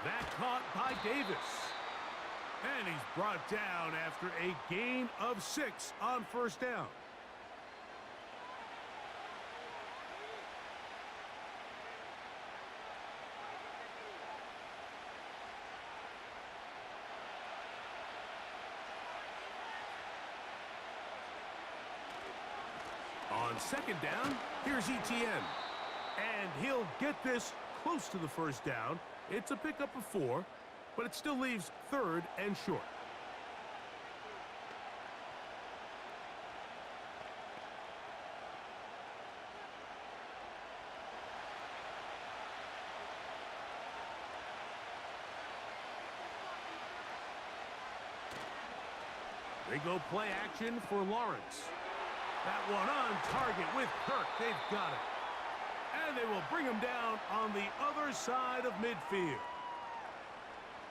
That caught by Davis. And he's brought down after a gain of 6 on 1st down. On 2nd down, here's Etienne. And he'll get this close to the 1st down. It's a pickup of 4, but it still leaves 3rd and short. They go play action for Lawrence. That one on target with Kirk. They've got it. And they will bring him down on the other side of midfield.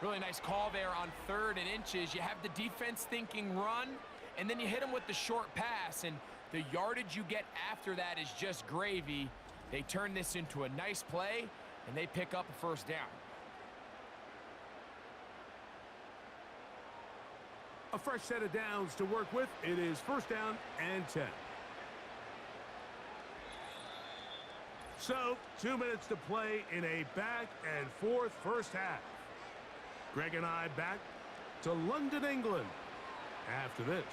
Really nice call there on 3rd and inches. You have the defense thinking run, and then you hit them with the short pass, and the yardage you get after that is just gravy. They turn this into a nice play, and they pick up a 1st down. A fresh set of downs to work with. It is 1st down and 10. So, 2 minutes to play in a back-and-forth first half. Greg and I back to London, England after this.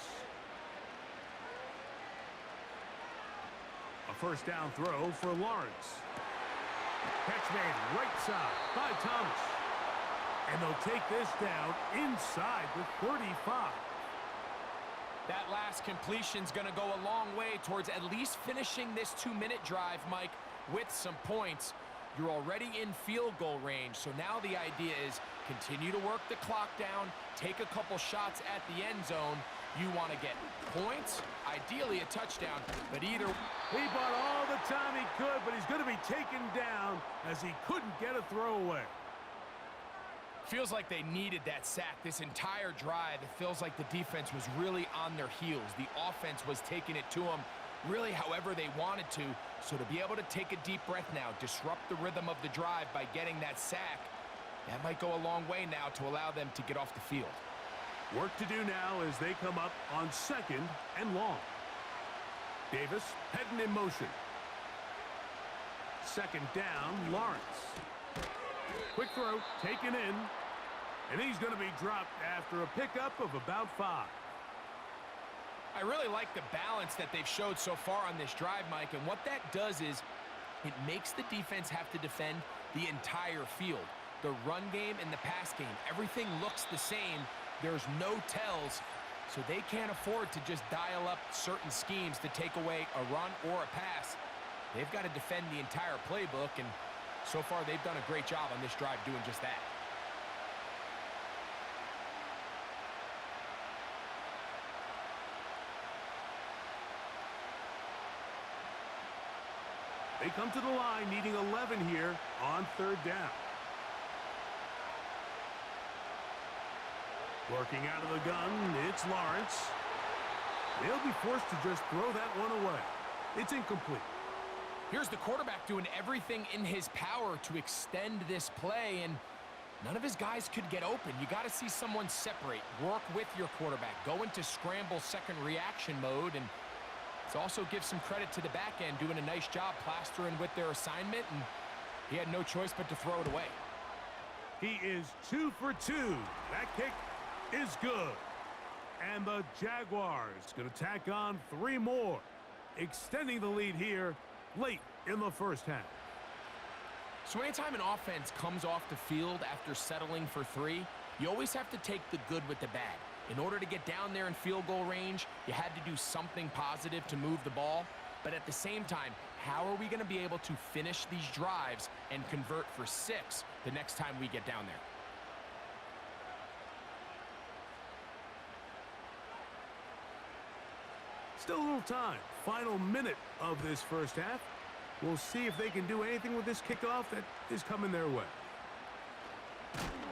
A 1st down throw for Lawrence. Catch made right side by Thomas. And they'll take this down inside the 35. That last completion's going to go a long way towards at least finishing this 2-minute drive, Mike, with some points. You're already in field goal range, so now the idea is continue to work the clock down, take a couple shots at the end zone, You want to get points, ideally a touchdown, but either... He bought all the time he could, but he's going to be taken down as he couldn't get a throwaway. Feels like they needed that sack this entire drive. It feels like the defense was really on their heels. The offense was taking it to them really however they wanted to. So to be able to take a deep breath now, disrupt the rhythm of the drive by getting that sack, that might go a long way now to allow them to get off the field. Work to do now as they come up on 2nd and long. Davis heading in motion. 2nd down, Lawrence. Quick throw, taken in, and he's going to be dropped after a pickup of about 5. I really like the balance that they've showed so far on this drive, Mike, and what that does is it makes the defense have to defend the entire field. The run game and the pass game, everything looks the same. There's no tells, so they can't afford to just dial up certain schemes to take away a run or a pass. They've got to defend the entire playbook, and so far they've done a great job on this drive doing just that. They come to the line needing 11 here on 3rd down. Working out of the gun, it's Lawrence. They'll be forced to just throw that one away. It's incomplete. Here's the quarterback doing everything in his power to extend this play, and none of his guys could get open. You got to see someone separate, work with your quarterback, go into scramble second reaction mode, and it also gives some credit to the back end doing a nice job plastering with their assignment, and he had no choice but to throw it away. He is 2 for 2. That kick is good. And the Jaguars going to tack on 3 more, extending the lead here late in the first half. So anytime an offense comes off the field after settling for 3, you always have to take the good with the bad. In order to get down there in field goal range, you had to do something positive to move the ball. But at the same time, how are we going to be able to finish these drives and convert for 6 the next time we get down there? Still a little time. Final minute of this first half. We'll see if they can do anything with this kickoff that is coming their way.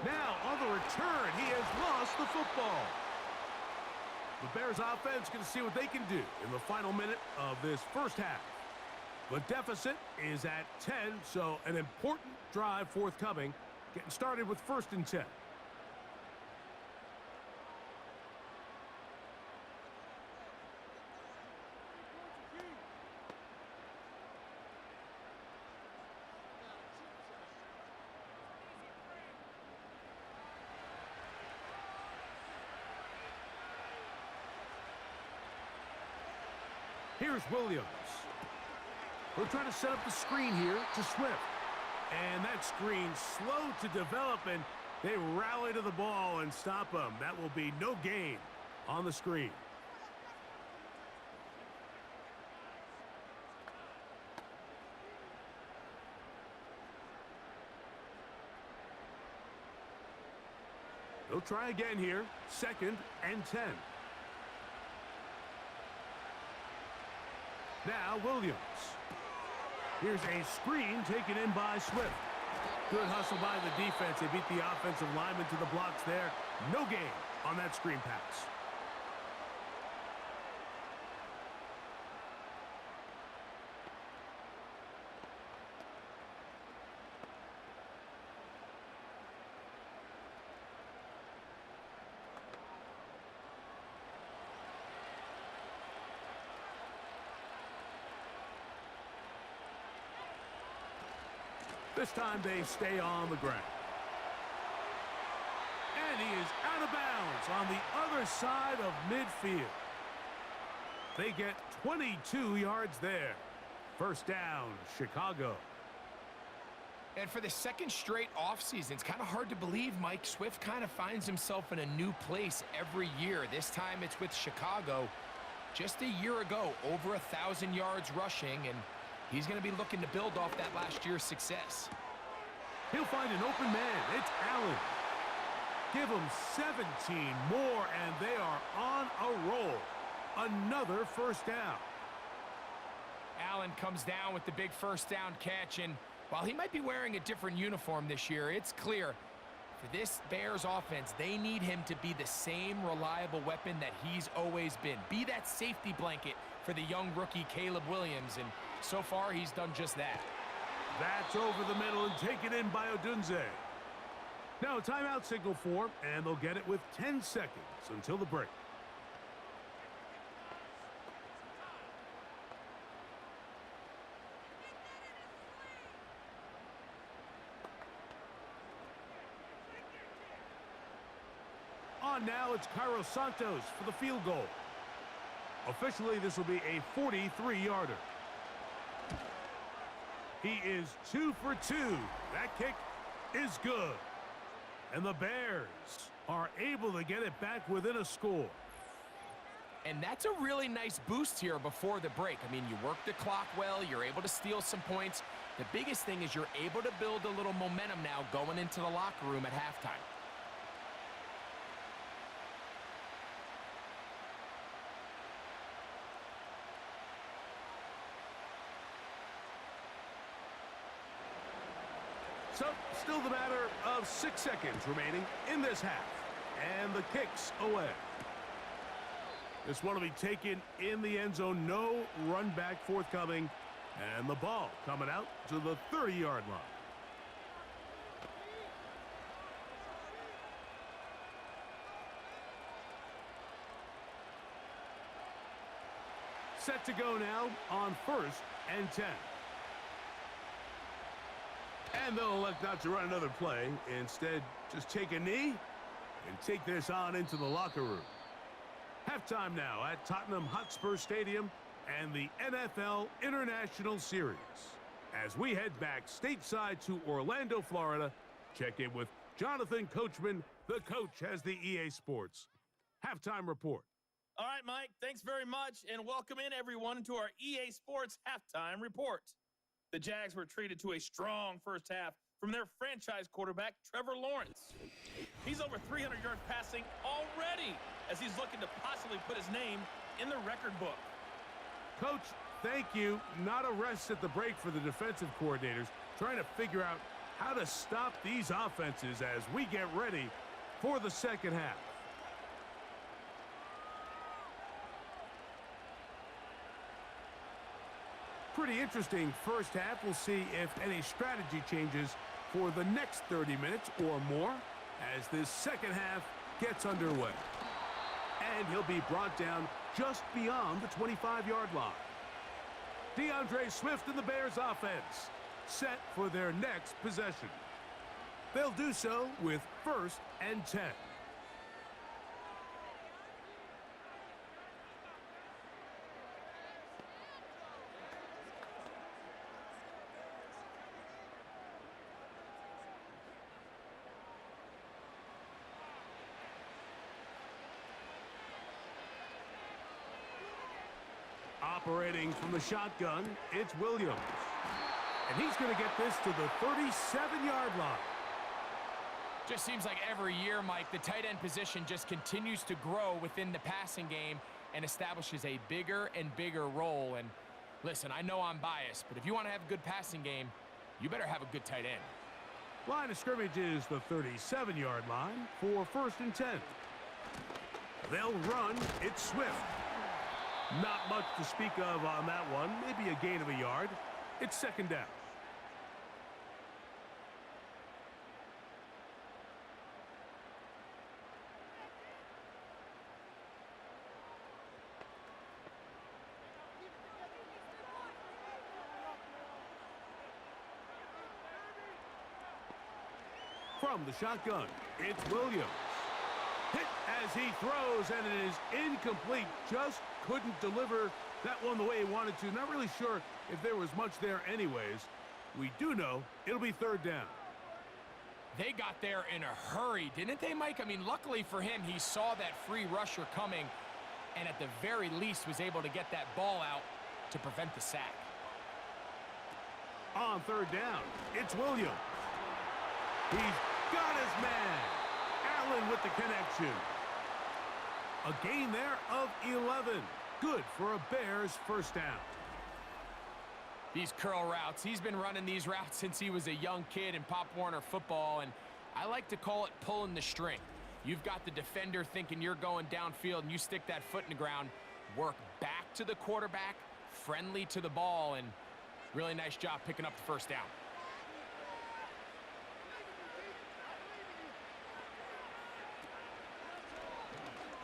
Now, on the return, he has lost the football. The Bears offense going to see what they can do in the final minute of this first half. The deficit is at 10, so an important drive forthcoming. Getting started with 1st and 10. Here's Williams. We're trying to set up the screen here to Swift. And that screen slow to develop, and they rally to the ball and stop him. That will be no gain on the screen. They'll try again here. 2nd and 10. Now Williams. Here's a screen taken in by Swift. Good hustle by the defense. They beat the offensive lineman to the blocks there. No gain on that screen pass. This time they stay on the ground. And he is out of bounds on the other side of midfield. They get 22 yards there. 1st down, Chicago. And for the 2nd straight offseason, it's kind of hard to believe Mike Swift kind of finds himself in a new place every year. This time it's with Chicago. Just a year ago, over 1,000 yards rushing, and he's going to be looking to build off that last year's success. He'll find an open man. It's Allen. Give them 17 more, and they are on a roll. Another first down. Allen comes down with the big first down catch, and while he might be wearing a different uniform this year, it's clear for this Bears offense, they need him to be the same reliable weapon that he's always been. Be that safety blanket for the young rookie Caleb Williams, and so far he's done just that. That's over the middle and taken in by Odunze. Now a timeout signal for, and they'll get it with 10 seconds until the break. On now, it's Cairo Santos for the field goal. Officially, this will be a 43-yarder. He is 2 for 2. That kick is good. And the Bears are able to get it back within a score. And that's a really nice boost here before the break. I mean, you work the clock well, you're able to steal some points. The biggest thing is you're able to build a little momentum now going into the locker room at halftime. So, still the matter of 6 seconds remaining in this half. And the kick's away. This one will be taken in the end zone. No run back forthcoming. And the ball coming out to the 30-yard line. Set to go now on 1st and 10. And they'll elect not to run another play. Instead, just take a knee and take this on into the locker room. Halftime now at Tottenham Hotspur Stadium and the NFL International Series. As we head back stateside to Orlando, Florida, check in with Jonathan Coachman. The coach has the EA Sports halftime report. All right, Mike, thanks very much, and welcome in everyone to our EA Sports halftime report. The Jags were treated to a strong first half from their franchise quarterback, Trevor Lawrence. He's over 300 yards passing already as he's looking to possibly put his name in the record book. Coach, thank you. Not a rest at the break for the defensive coordinators, trying to figure out how to stop these offenses as we get ready for the second half. Pretty interesting first half. We'll see if any strategy changes for the next 30 minutes or more as this second half gets underway. And he'll be brought down just beyond the 25-yard line. DeAndre Swift and the Bears offense set for their next possession. They'll do so with 1st and 10. Operating from the shotgun, it's Williams. And he's going to get this to the 37-yard line. Just seems like every year, Mike, the tight end position just continues to grow within the passing game and establishes a bigger and bigger role. And listen, I know I'm biased, but if you want to have a good passing game, you better have a good tight end. Line of scrimmage is the 37-yard line for 1st and 10. They'll run. It's Swift. Not much to speak of on that one. Maybe a gain of a yard. It's 2nd down. From the shotgun, it's Williams. Hit as he throws, and it is incomplete. Just couldn't deliver that one the way he wanted to. Not really sure if there was much there anyways. We do know it'll be 3rd down. They got there in a hurry, didn't they, Mike? I mean, luckily for him, he saw that free rusher coming and at the very least was able to get that ball out to prevent the sack. On 3rd down, it's Williams. He's got his man Allen with the connection. A gain there of 11. Good for a Bears first down. These curl routes, he's been running these routes since he was a young kid in Pop Warner football, and I like to call it pulling the string. You've got the defender thinking you're going downfield, and you stick that foot in the ground, work back to the quarterback, friendly to the ball, and really nice job picking up the first down.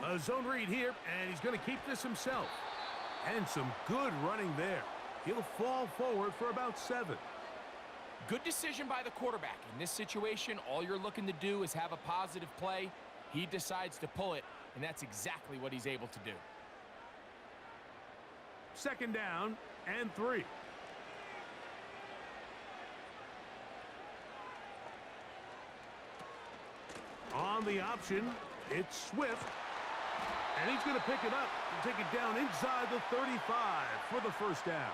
A zone read here, and he's going to keep this himself. And some good running there. He'll fall forward for about 7. Good decision by the quarterback. In this situation, all you're looking to do is have a positive play. He decides to pull it, and that's exactly what he's able to do. Second down and 3. On the option, it's Swift. And he's going to pick it up and take it down inside the 35 for the first down.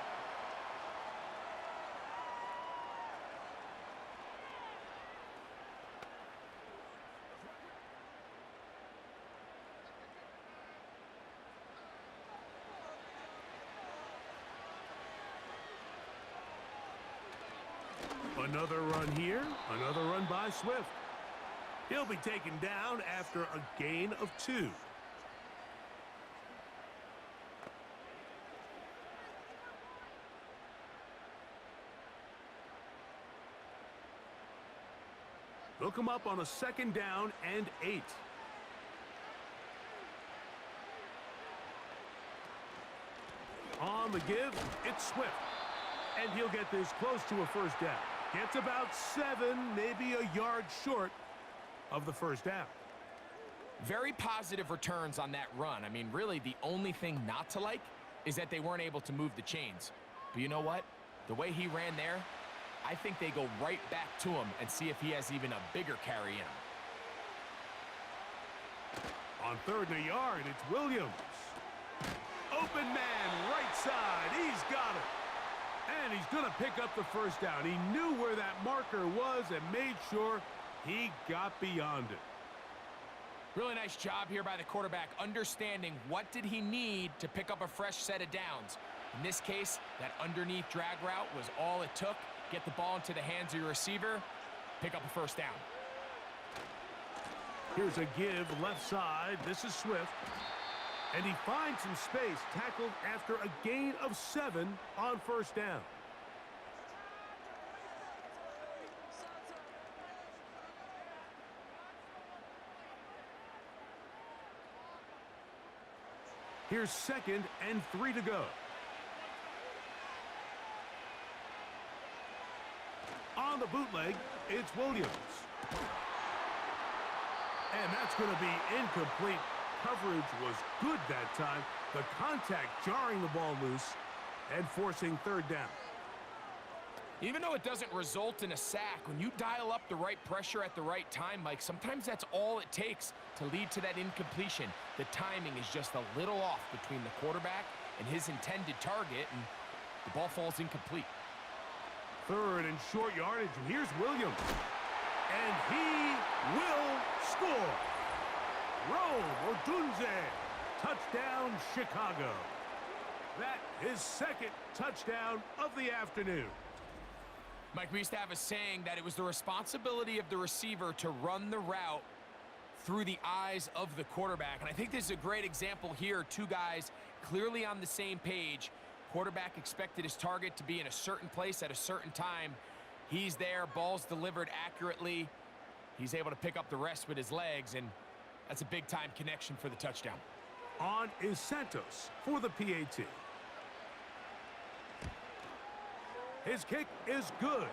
Another run here, another run by Swift. He'll be taken down after a gain of 2. They'll come up on a second down and 8. On the give, it's Swift. And he'll get this close to a first down. Gets about 7, maybe a yard short of the first down. Very positive returns on that run. I mean, really, the only thing not to like is that they weren't able to move the chains. But you know what? The way he ran there, I think they go right back to him and see if he has even a bigger carry in him. On 3rd and a yard, it's Williams. Open man, right side. He's got it. And he's going to pick up the first down. He knew where that marker was and made sure he got beyond it. Really nice job here by the quarterback, understanding what did he need to pick up a fresh set of downs. In this case, that underneath drag route was all it took. Get the ball into the hands of your receiver, pick up a first down. Here's a give left side. This is Swift. And he finds some space, tackled after a gain of 7 on first down. Here's 2nd and 3 to go. On the bootleg, it's Williams. And that's going to be incomplete. Coverage was good that time. The contact jarring the ball loose and forcing 3rd down. Even though it doesn't result in a sack, when you dial up the right pressure at the right time, Mike, sometimes that's all it takes to lead to that incompletion. The timing is just a little off between the quarterback and his intended target, and the ball falls incomplete. 3rd and short yardage, and here's Williams. And he will score. Rome Odunze, touchdown Chicago. That is 2nd touchdown of the afternoon. Mike, we used to have a saying that it was the responsibility of the receiver to run the route through the eyes of the quarterback. And I think this is a great example here. 2 guys clearly on the same page. Quarterback expected his target to be in a certain place at a certain time. He's there, ball's delivered accurately. He's able to pick up the rest with his legs, and that's a big-time connection for the touchdown. On is Santos for the PAT. His kick is good.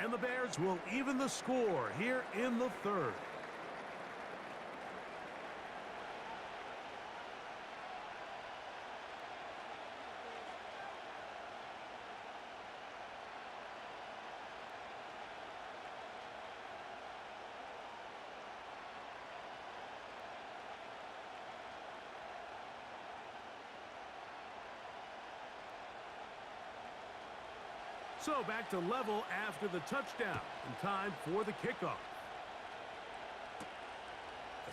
And the Bears will even the score here in the 3rd. So back to level after the touchdown, and time for the kickoff.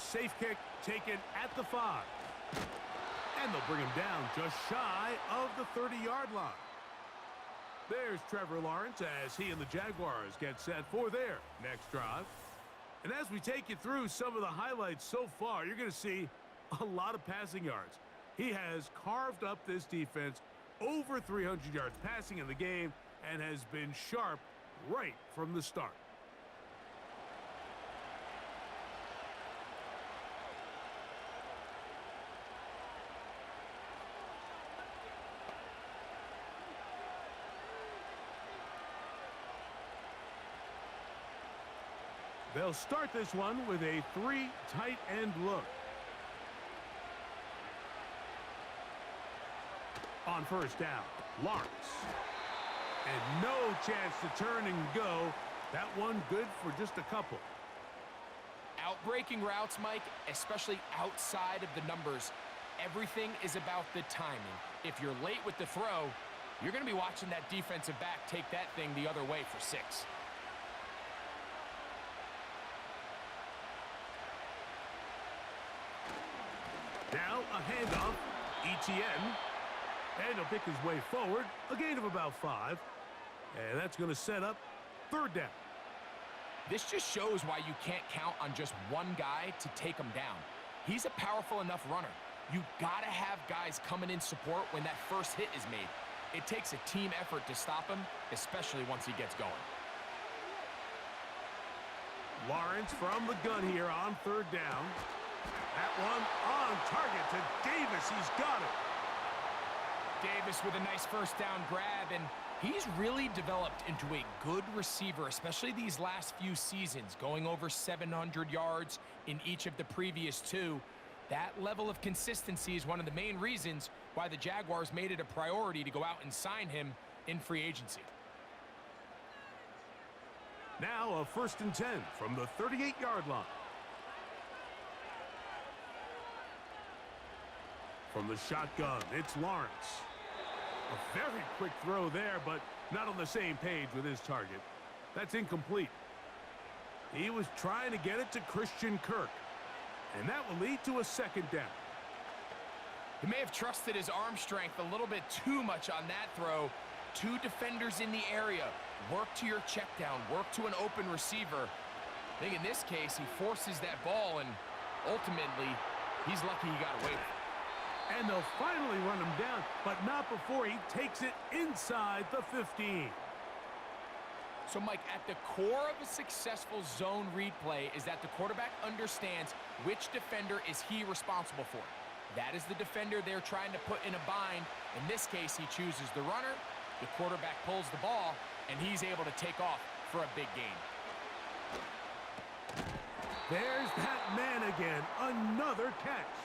safe kick taken at the 5. And they'll bring him down just shy of the 30-yard line. There's Trevor Lawrence as he and the Jaguars get set for their next drive. And as we take you through some of the highlights so far, you're going to see a lot of passing yards. He has carved up this defense over 300 yards passing in the game and has been sharp right from the start. They'll start this one with a 3 tight end look. On first down, Lawrence. And no chance to turn and go. That one good for just a couple. Outbreaking routes, Mike, especially outside of the numbers, everything is about the timing. If you're late with the throw, you're going to be watching that defensive back take that thing the other way for 6. Now a handoff, Etienne. And he'll pick his way forward, a gain of about 5. And that's going to set up third down. This just shows why you can't count on just one guy to take him down. He's a powerful enough runner. You got to have guys coming in support when that first hit is made. It takes a team effort to stop him, especially once he gets going. Lawrence from the gun here on third down. That one on target to Davis. He's got it. Davis with a nice first down grab, and he's really developed into a good receiver, especially these last few seasons, going over 700 yards in each of the previous 2. That level of consistency is one of the main reasons why the Jaguars made it a priority to go out and sign him in free agency. Now a 1st and 10 from the 38-yard line. From the shotgun, it's Lawrence. A very quick throw there, but not on the same page with his target. That's incomplete. He was trying to get it to Christian Kirk, and that will lead to a 2nd down. He may have trusted his arm strength a little bit too much on that throw. 2 defenders in the area. Work to your check down. Work to an open receiver. I think in this case, he forces that ball, and ultimately, he's lucky he got away with it. And they'll finally run him down, but not before he takes it inside the 15. So, Mike, at the core of a successful zone read play is that the quarterback understands which defender is he responsible for. That is the defender they're trying to put in a bind. In this case, he chooses the runner, the quarterback pulls the ball, and he's able to take off for a big gain. There's that man again, another catch.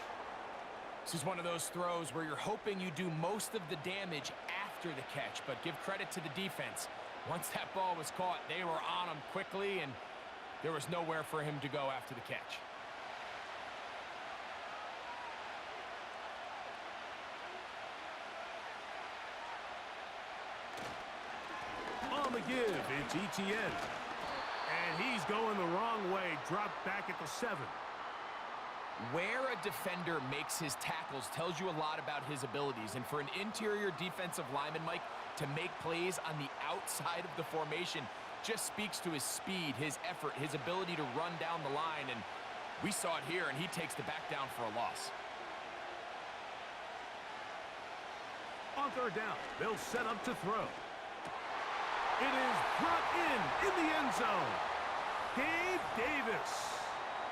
This is one of those throws where you're hoping you do most of the damage after the catch, but give credit to the defense. Once that ball was caught, they were on him quickly, and there was nowhere for him to go after the catch. On the give, it's Etienne. And he's going the wrong way, dropped back at the 7. Where a defender makes his tackles tells you a lot about his abilities. And for an interior defensive lineman, Mike, to make plays on the outside of the formation just speaks to his speed, his effort, his ability to run down the line. And we saw it here, and he takes the back down for a loss. On third down, they'll set up to throw. It is brought in the end zone. Gabe Davis.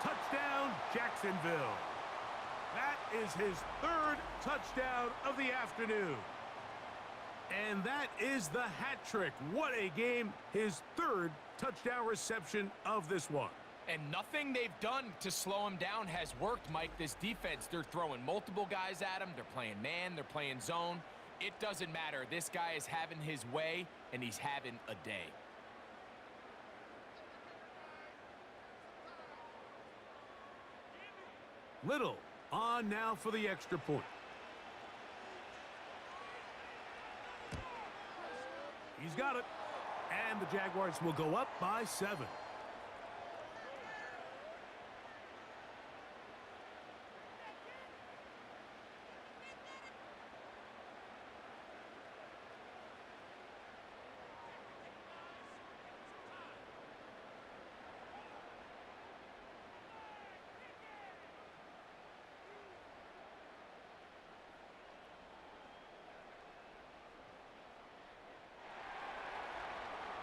Touchdown, Jacksonville. That is his 3rd touchdown of the afternoon. And that is the hat trick. What a game. His 3rd touchdown reception of this one. And nothing they've done to slow him down has worked, Mike. This defense, they're throwing multiple guys at him. They're playing man. They're playing zone. It doesn't matter. This guy is having his way, and he's having a day. Little on now for the extra point. He's got it. And the Jaguars will go up by 7.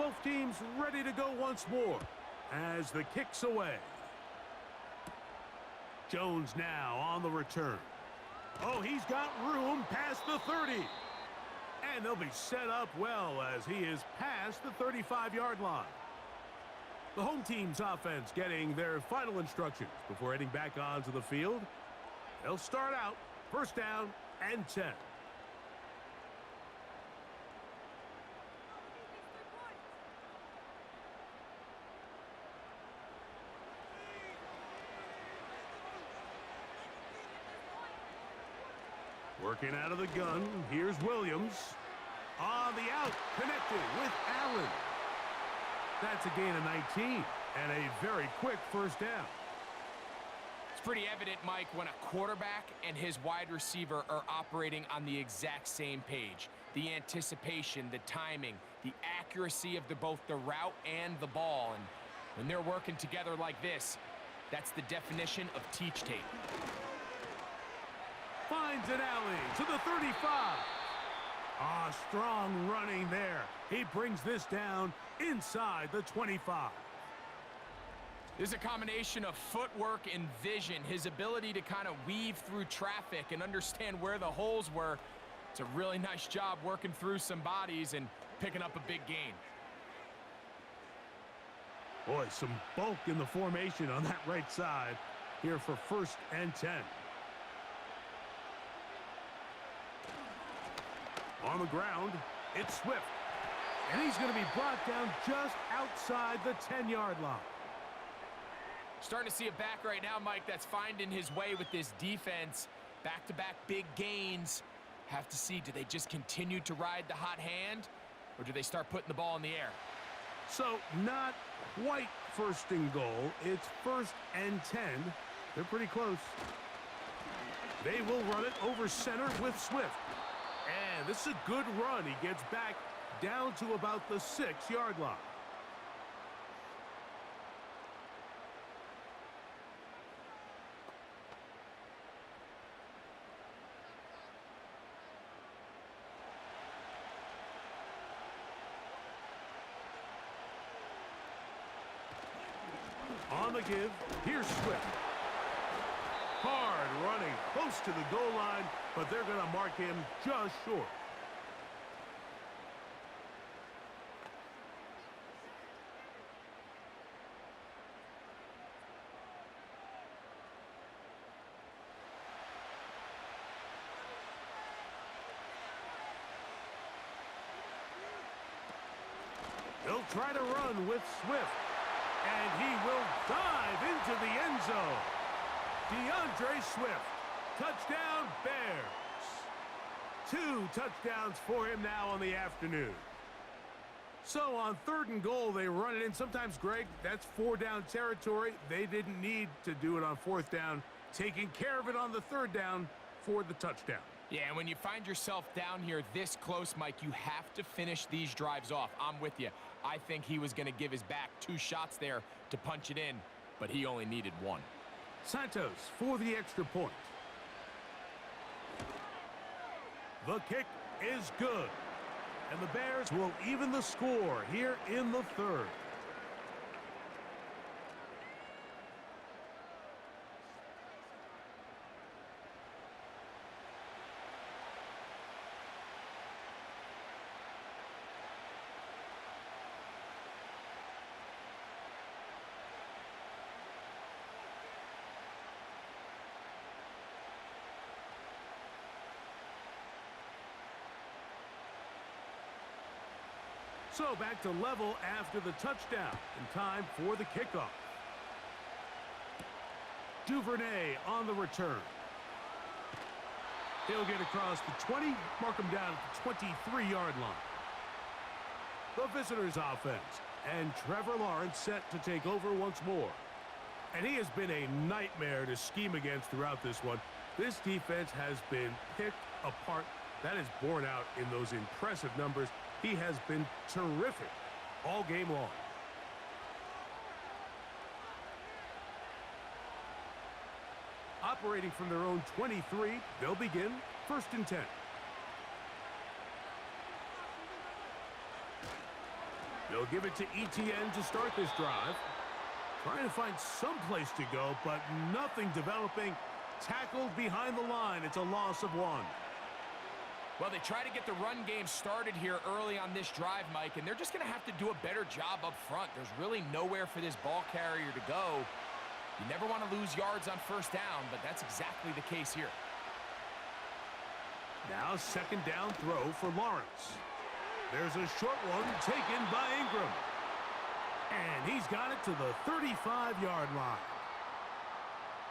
Both teams ready to go once more as the kick's away. Jones now on the return. Oh, he's got room past the 30. And they'll be set up well as he is past the 35-yard line. The home team's offense getting their final instructions before heading back onto the field. They'll start out first down and 10. Working out of the gun, here's Williams. On the out, connected with Allen. That's a gain of 19 and a very quick first down. It's pretty evident, Mike, when a quarterback and his wide receiver are operating on the exact same page. The anticipation, the timing, the accuracy of both the route and the ball. And when they're working together like this, that's the definition of teach tape. Finds an alley to the 35. Ah, strong running there. He brings this down inside the 25. This is a combination of footwork and vision, his ability to kind of weave through traffic and understand where the holes were. It's a really nice job working through some bodies and picking up a big gain. Boy, some bulk in the formation on that right side here for first and 10. On the ground, it's Swift. And he's going to be brought down just outside the 10-yard line. Starting to see a back right now, Mike, that's finding his way with this defense. Back-to-back big gains. Have to see, do they just continue to ride the hot hand, or do they start putting the ball in the air? So, not quite first and goal. It's first and 10. They're pretty close. They will run it over center with Swift. And this is a good run. He gets back down to about the 6-yard line. On the give, here's Swift. Hard running, close to the goal line, but they're going to mark him just short. They'll try to run with Swift. And he will dive into the end zone. DeAndre Swift. Touchdown, Bears. 2 touchdowns for him now on the afternoon. So on third and goal, they run it in. Sometimes, Greg, that's 4-down territory. They didn't need to do it on fourth down. Taking care of it on the third down for the touchdown. Yeah, and when you find yourself down here this close, Mike, you have to finish these drives off. I'm with you. I think he was going to give his back 2 shots there to punch it in, but he only needed 1. Santos for the extra point. The kick is good. And the Bears will even the score here in the third. So back to level after the touchdown, and time for the kickoff. Duvernay on the return. He'll get across the 20, mark him down at the 23-yard line. The visitors' offense, and Trevor Lawrence set to take over once more. And he has been a nightmare to scheme against throughout this one. This defense has been picked apart. That is borne out in those impressive numbers. He has been terrific all game long. Operating from their own 23, they'll begin first and 10. They'll give it to ETN to start this drive. Trying to find some place to go, but nothing developing. Tackled behind the line. It's a loss of 1. Well, they try to get the run game started here early on this drive, Mike, and they're just going to have to do a better job up front. There's really nowhere for this ball carrier to go. You never want to lose yards on first down, but that's exactly the case here. Now second down throw for Lawrence. There's a short one taken by Ingram. And he's got it to the 35-yard line.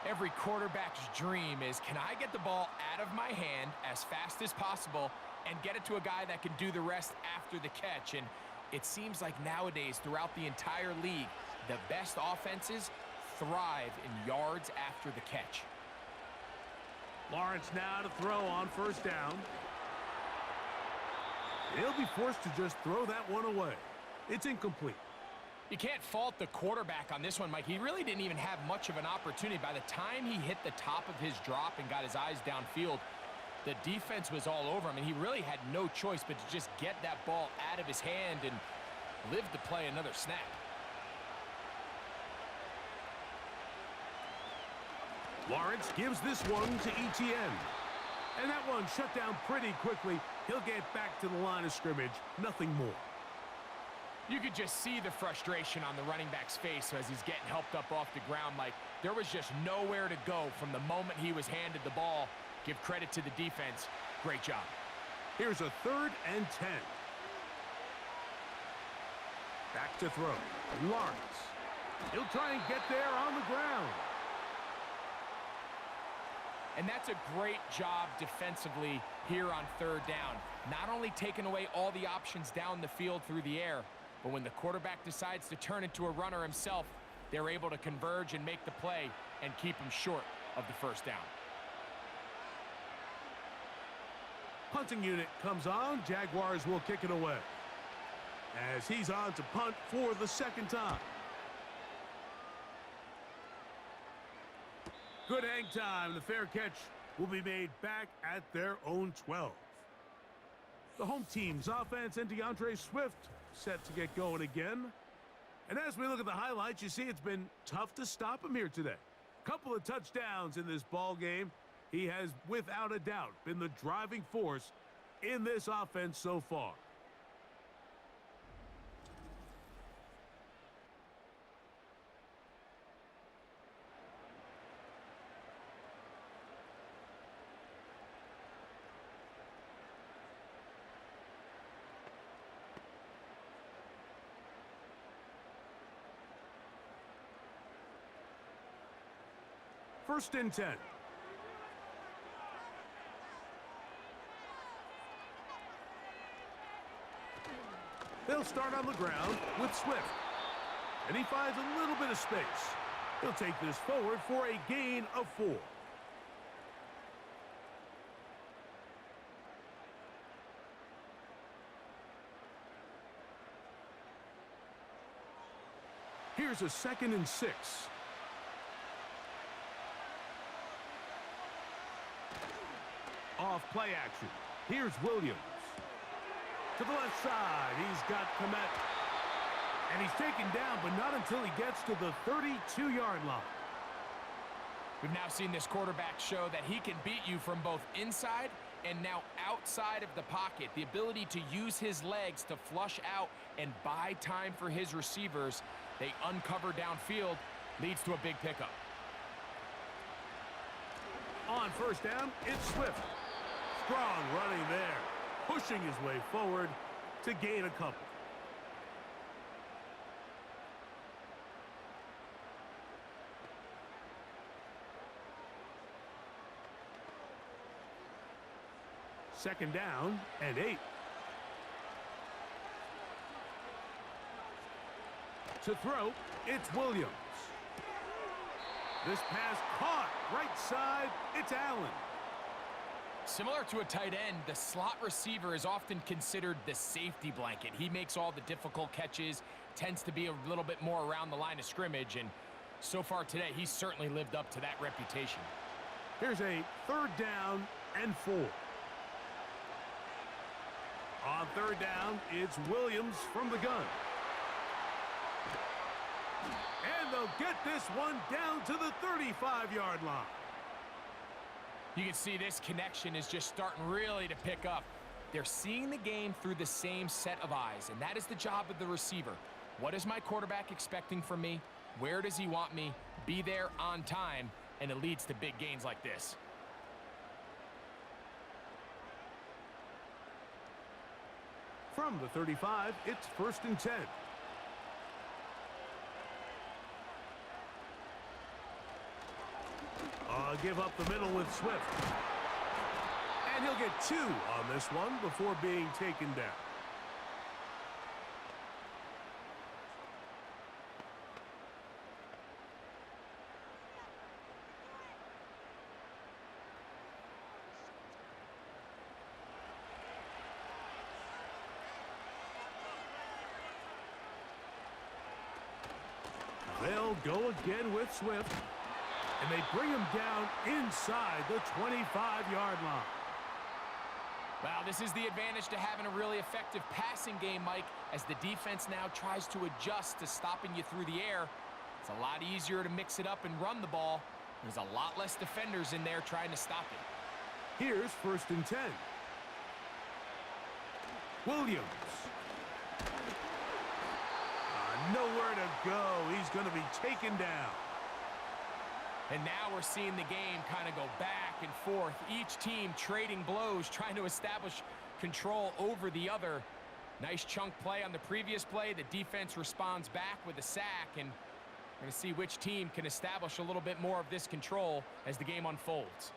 Every quarterback's dream is, can I get the ball out of my hand as fast as possible and get it to a guy that can do the rest after the catch? And it seems like nowadays throughout the entire league, the best offenses thrive in yards after the catch. Lawrence now to throw on first down. He'll be forced to just throw that one away. It's incomplete. You can't fault the quarterback on this one, Mike. He really didn't even have much of an opportunity. By the time he hit the top of his drop and got his eyes downfield, the defense was all over him, and he really had no choice but to just get that ball out of his hand and live to play another snap. Lawrence gives this one to ETN. And that one shut down pretty quickly. He'll get back to the line of scrimmage. Nothing more. You could just see the frustration on the running back's face as he's getting helped up off the ground. Like, there was just nowhere to go from the moment he was handed the ball. Give credit to the defense. Great job. Here's a 3rd and 10. Back to throw. Lawrence. He'll try and get there on the ground. And that's a great job defensively here on 3rd down. Not only taking away all the options down the field through the air, but when the quarterback decides to turn into a runner himself, they're able to converge and make the play and keep him short of the first down. Punting unit comes on. Jaguars will kick it away as he's on to punt for the 2nd time. Good hang time. The fair catch will be made back at their own 12. The home team's offense and DeAndre Swift set to get going again. And as we look at the highlights, you see it's been tough to stop him here today. Couple of touchdowns in this ball game. He has, without a doubt, been the driving force in this offense so far. First and 10. They'll start on the ground with Swift. And he finds a little bit of space. He'll take this forward for a gain of 4. Here's a 2nd and 6. Off play action. Here's Williams. To the left side, he's got Komet. And he's taken down, but not until he gets to the 32-yard line. We've now seen this quarterback show that he can beat you from both inside and now outside of the pocket. The ability to use his legs to flush out and buy time for his receivers. They uncover downfield, leads to a big pickup. On first down, it's Swift. Strong running there, pushing his way forward to gain a couple. Second down and 8. To throw, it's Williams. This pass caught right side, it's Allen. Similar to a tight end, the slot receiver is often considered the safety blanket. He makes all the difficult catches, tends to be a little bit more around the line of scrimmage, and so far today, he's certainly lived up to that reputation. Here's a 3rd down and 4. On 3rd down, it's Williams from the gun. And they'll get this one down to the 35-yard line. You can see this connection is just starting really to pick up. They're seeing the game through the same set of eyes, and that is the job of the receiver. What is my quarterback expecting from me? Where does he want me? Be there on time, and it leads to big gains like this. From the 35, it's 1st and 10. Give up the middle with Swift. And he'll get 2 on this one before being taken down. They'll go again with Swift. And they bring him down inside the 25-yard line. Well, this is the advantage to having a really effective passing game, Mike, as the defense now tries to adjust to stopping you through the air. It's a lot easier to mix it up and run the ball. There's a lot less defenders in there trying to stop it. Here's 1st and 10. Williams. Nowhere to go. He's going to be taken down. And now we're seeing the game kind of go back and forth. Each team trading blows, trying to establish control over the other. Nice chunk play on the previous play. The defense responds back with a sack, and we're going to see which team can establish a little bit more of this control as the game unfolds.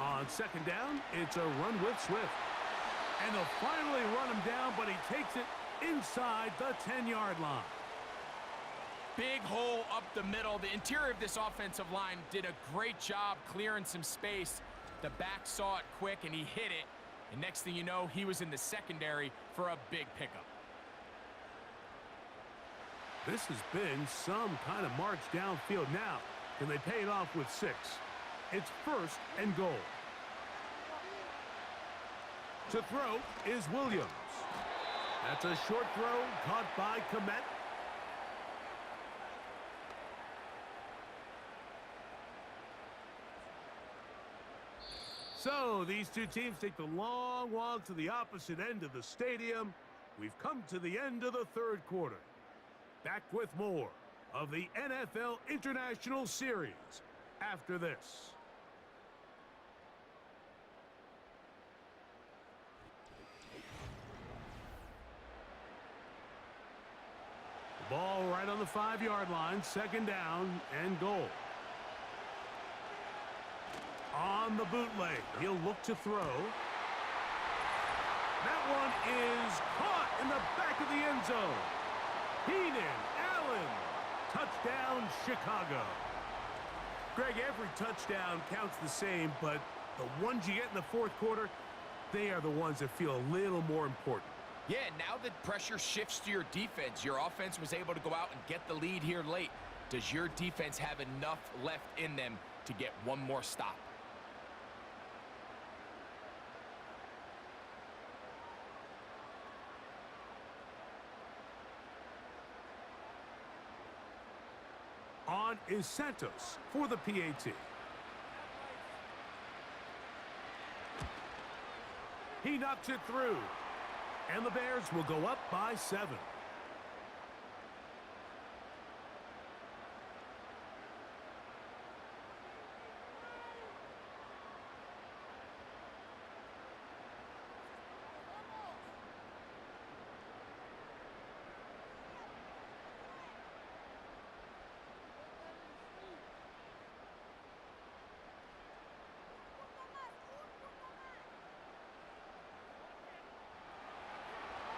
On 2nd down, it's a run with Swift. And they'll finally run him down, but he takes it inside the 10-yard line. Big hole up the middle. The interior of this offensive line did a great job clearing some space. The back saw it quick, and he hit it. And next thing you know, he was in the secondary for a big pickup. This has been some kind of march downfield now. Can they pay it off with 6? It's 1st and goal. To throw is Williams. That's a short throw caught by Komet. So these two teams take the long walk to the opposite end of the stadium. We've come to the end of the 3rd quarter. Back with more of the NFL International Series after this. Ball right on the 5-yard line, 2nd down and goal. On the bootleg, he'll look to throw. That one is caught in the back of the end zone. Keenan Allen, touchdown Chicago. Greg, every touchdown counts the same, but the ones you get in the 4th quarter, they are the ones that feel a little more important. Yeah, now the pressure shifts to your defense. Your offense was able to go out and get the lead here late. Does your defense have enough left in them to get one more stop? On is Santos for the PAT. He knocks it through. And the Bears will go up by 7.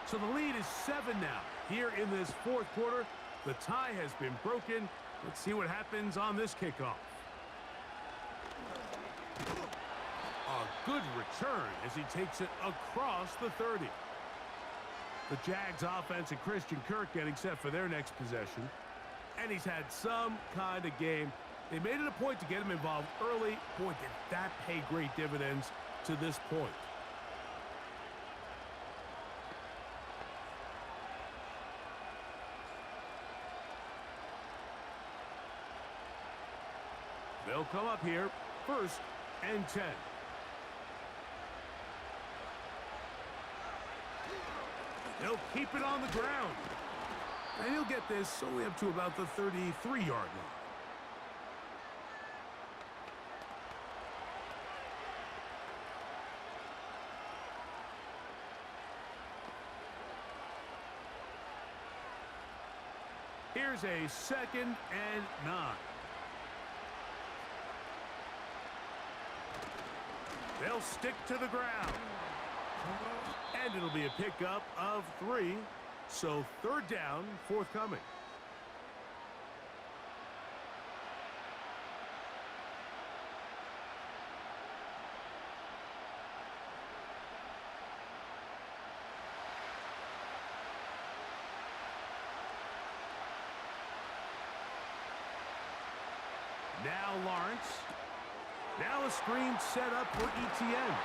So the lead is 7 now. Here in this 4th quarter, the tie has been broken. Let's see what happens on this kickoff. A good return as he takes it across the 30. The Jags offense and Christian Kirk getting set for their next possession. And he's had some kind of game. They made it a point to get him involved early. Boy, did that pay great dividends to this point. They'll come up here, 1st and 10. He'll keep it on the ground. And he'll get this only up to about the 33-yard line. Here's a 2nd and 9. They'll stick to the ground. And it'll be a pickup of 3. So 3rd down, forthcoming. Now Lawrence. Now a screen set up for ETN.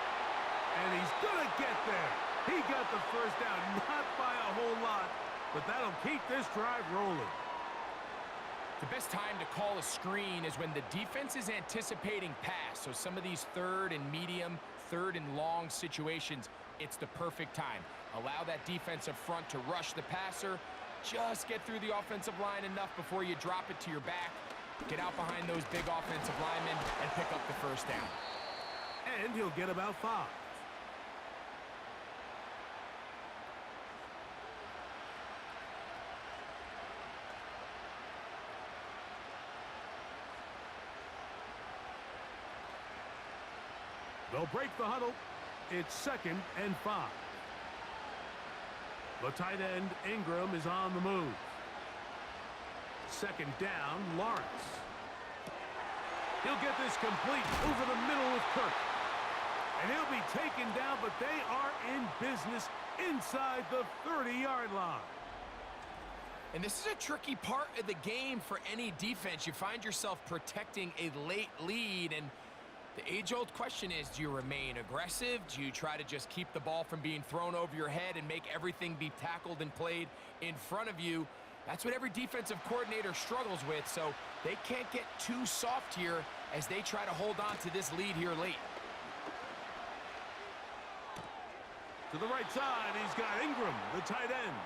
And he's going to get there. He got the 1st down, not by a whole lot, but that'll keep this drive rolling. The best time to call a screen is when the defense is anticipating pass. So some of these 3rd and medium, 3rd and long situations, it's the perfect time. Allow that defensive front to rush the passer. Just get through the offensive line enough before you drop it to your back. Get out behind those big offensive linemen and pick up the 1st down. And he'll get about 5. They'll break the huddle. It's 2nd and 5. The tight end, Ingram, is on the move. 2nd down, Lawrence. He'll get this complete over the middle with Kirk. And he'll be taken down, but they are in business inside the 30-yard line. And this is a tricky part of the game for any defense. You find yourself protecting a late lead, and the age-old question is, do you remain aggressive? Do you try to just keep the ball from being thrown over your head and make everything be tackled and played in front of you? That's what every defensive coordinator struggles with, so they can't get too soft here as they try to hold on to this lead here late. To the right side, he's got Ingram, the tight end.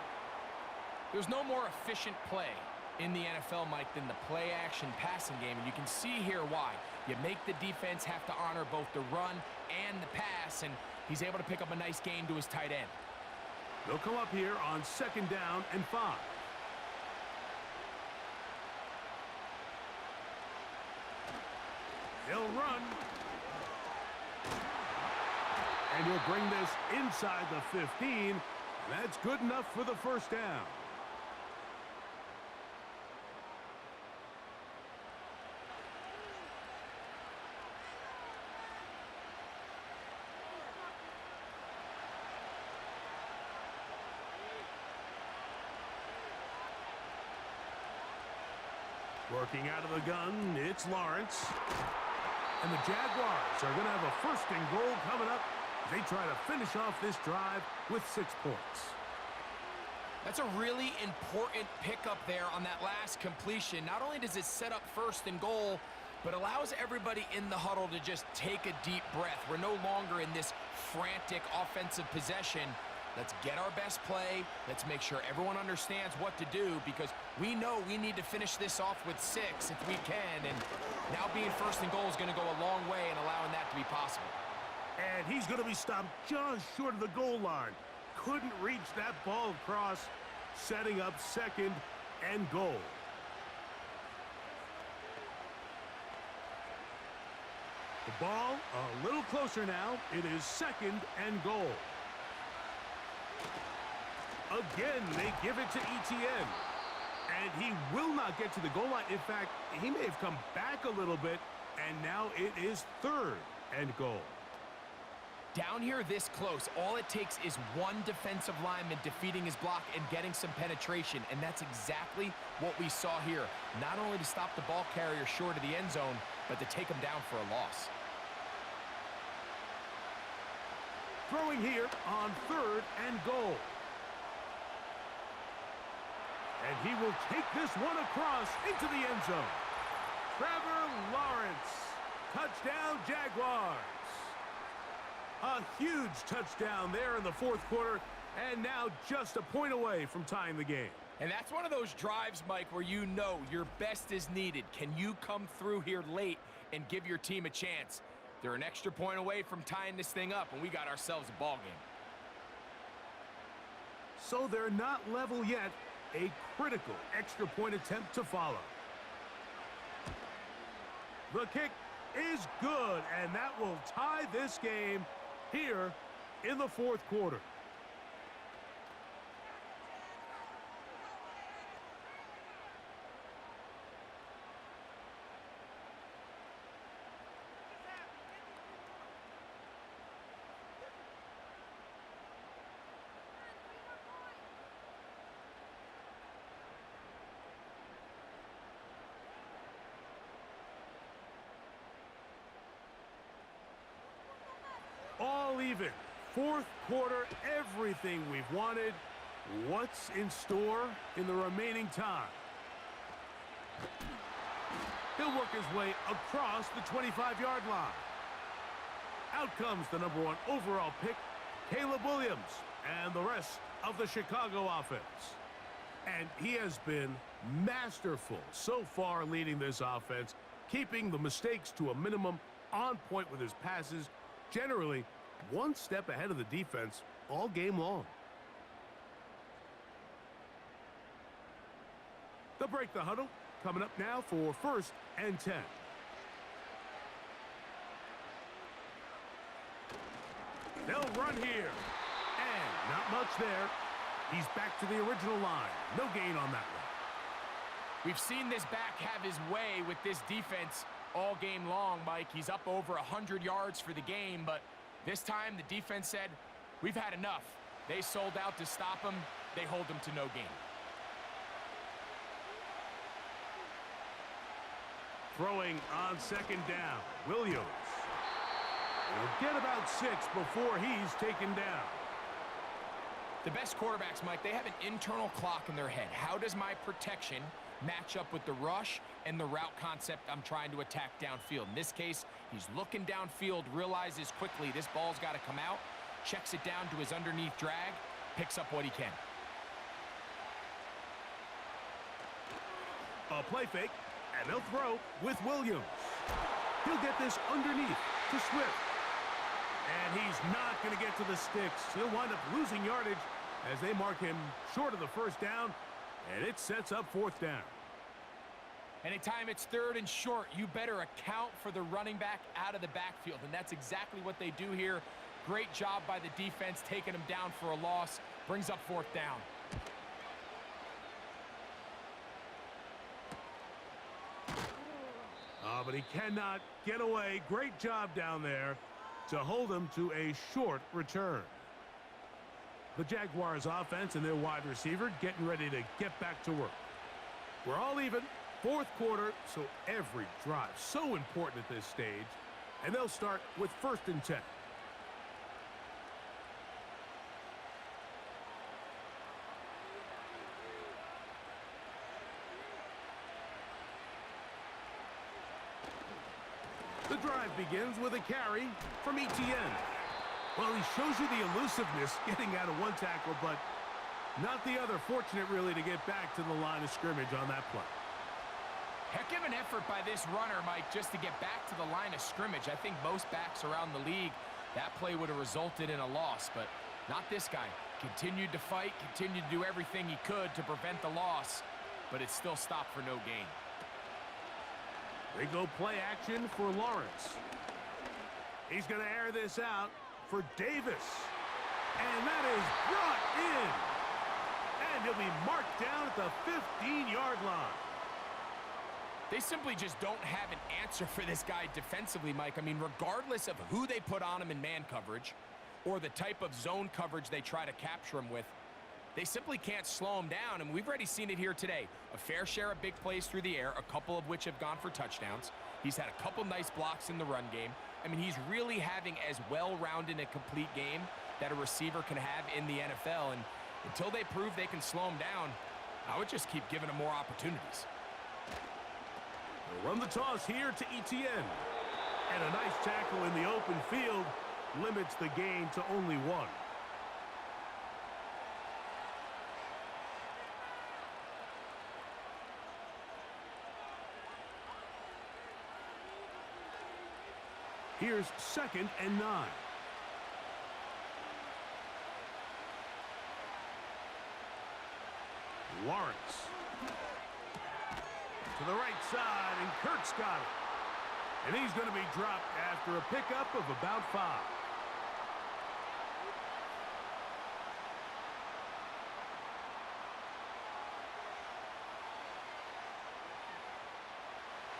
There's no more efficient play in the NFL, Mike, than the play-action passing game, and you can see here why. You make the defense have to honor both the run and the pass, and he's able to pick up a nice gain to his tight end. They'll come up here on 2nd down and 5. He'll run. And he'll bring this inside the 15. That's good enough for the 1st down. Working out of the gun, it's Lawrence. And the Jaguars are going to have a 1st and goal coming up. They try to finish off this drive with 6 points. That's a really important pickup there on that last completion. Not only does it set up 1st and goal, but allows everybody in the huddle to just take a deep breath. We're no longer in this frantic offensive possession. Let's get our best play. Let's make sure everyone understands what to do, because we know we need to finish this off with 6 if we can. And now being 1st and goal is going to go a long way in allowing that to be possible. And he's going to be stopped just short of the goal line. Couldn't reach that ball across, setting up 2nd and goal. The ball a little closer now. It is 2nd and goal. Again, they give it to ETN. And he will not get to the goal line. In fact, he may have come back a little bit, and now it is 3rd and goal. Down here this close, all it takes is one defensive lineman defeating his block and getting some penetration, and that's exactly what we saw here. Not only to stop the ball carrier short of the end zone, but to take him down for a loss. Throwing here on 3rd and goal. And he will take this one across into the end zone. Trevor Lawrence. Touchdown, Jaguars. A huge touchdown there in the 4th quarter, and now just a point away from tying the game. And that's one of those drives, Mike, where you know your best is needed. Can you come through here late and give your team a chance? They're an extra point away from tying this thing up, and we got ourselves a ball game. So they're not level yet. A critical extra point attempt to follow. The kick is good, and that will tie this game here in the 4th quarter. All even. 4th quarter, everything we've wanted. What's in store in the remaining time? He'll work his way across the 25-yard line. Out comes the #1 overall pick, Caleb Williams, and the rest of the Chicago offense. And he has been masterful so far leading this offense, keeping the mistakes to a minimum, on point with his passes, generally one step ahead of the defense all game long. They'll break the huddle. Coming up now for 1st and 10. They'll run here. And not much there. He's back to the original line. No gain on that one. We've seen this back have his way with this defense all game long, Mike. He's up over 100 yards for the game, but this time the defense said, we've had enough. They sold out to stop him. They hold him to no gain. Throwing on 2nd down. Williams will get about 6 before he's taken down. The best quarterbacks, Mike, they have an internal clock in their head. How does my protection match up with the rush and the route concept I'm trying to attack downfield? In this case, he's looking downfield, realizes quickly this ball's got to come out, checks it down to his underneath drag, picks up what he can. A play fake, and they'll throw with Williams. He'll get this underneath to Swift. And he's not going to get to the sticks. He'll wind up losing yardage as they mark him short of the 1st down, and it sets up 4th down. Anytime it's 3rd and short, you better account for the running back out of the backfield, and that's exactly what they do here. Great job by the defense taking him down for a loss. Brings up 4th down. But he cannot get away. Great job down there to hold him to a short return. The Jaguars offense and their wide receiver getting ready to get back to work. We're all even. 4th quarter, so every drive so important at this stage. And they'll start with 1st and 10. The drive begins with a carry from Etienne. Well, he shows you the elusiveness getting out of one tackle, but not the other. Fortunate, really, to get back to the line of scrimmage on that play. Heck of an effort by this runner, Mike, just to get back to the line of scrimmage. I think most backs around the league, that play would have resulted in a loss, but not this guy. Continued to fight, continued to do everything he could to prevent the loss, but it still stopped for no gain. They go play action for Lawrence. He's going to air this out for Davis. And that is brought in. And he'll be marked down at the 15-yard line. They simply just don't have an answer for this guy defensively, Mike. I mean, regardless of who they put on him in man coverage or the type of zone coverage they try to capture him with, they simply can't slow him down, and we've already seen it here today. A fair share of big plays through the air, a couple of which have gone for touchdowns. He's had a couple nice blocks in the run game. I mean, he's really having as well-rounded a complete game that a receiver can have in the NFL, and until they prove they can slow him down, I would just keep giving him more opportunities. They'll run the toss here to Etienne. And a nice tackle in the open field limits the gain to only one. Here's 2nd and 9. Lawrence. To the right side, and Kurt's got it. And he's going to be dropped after a pickup of about 5.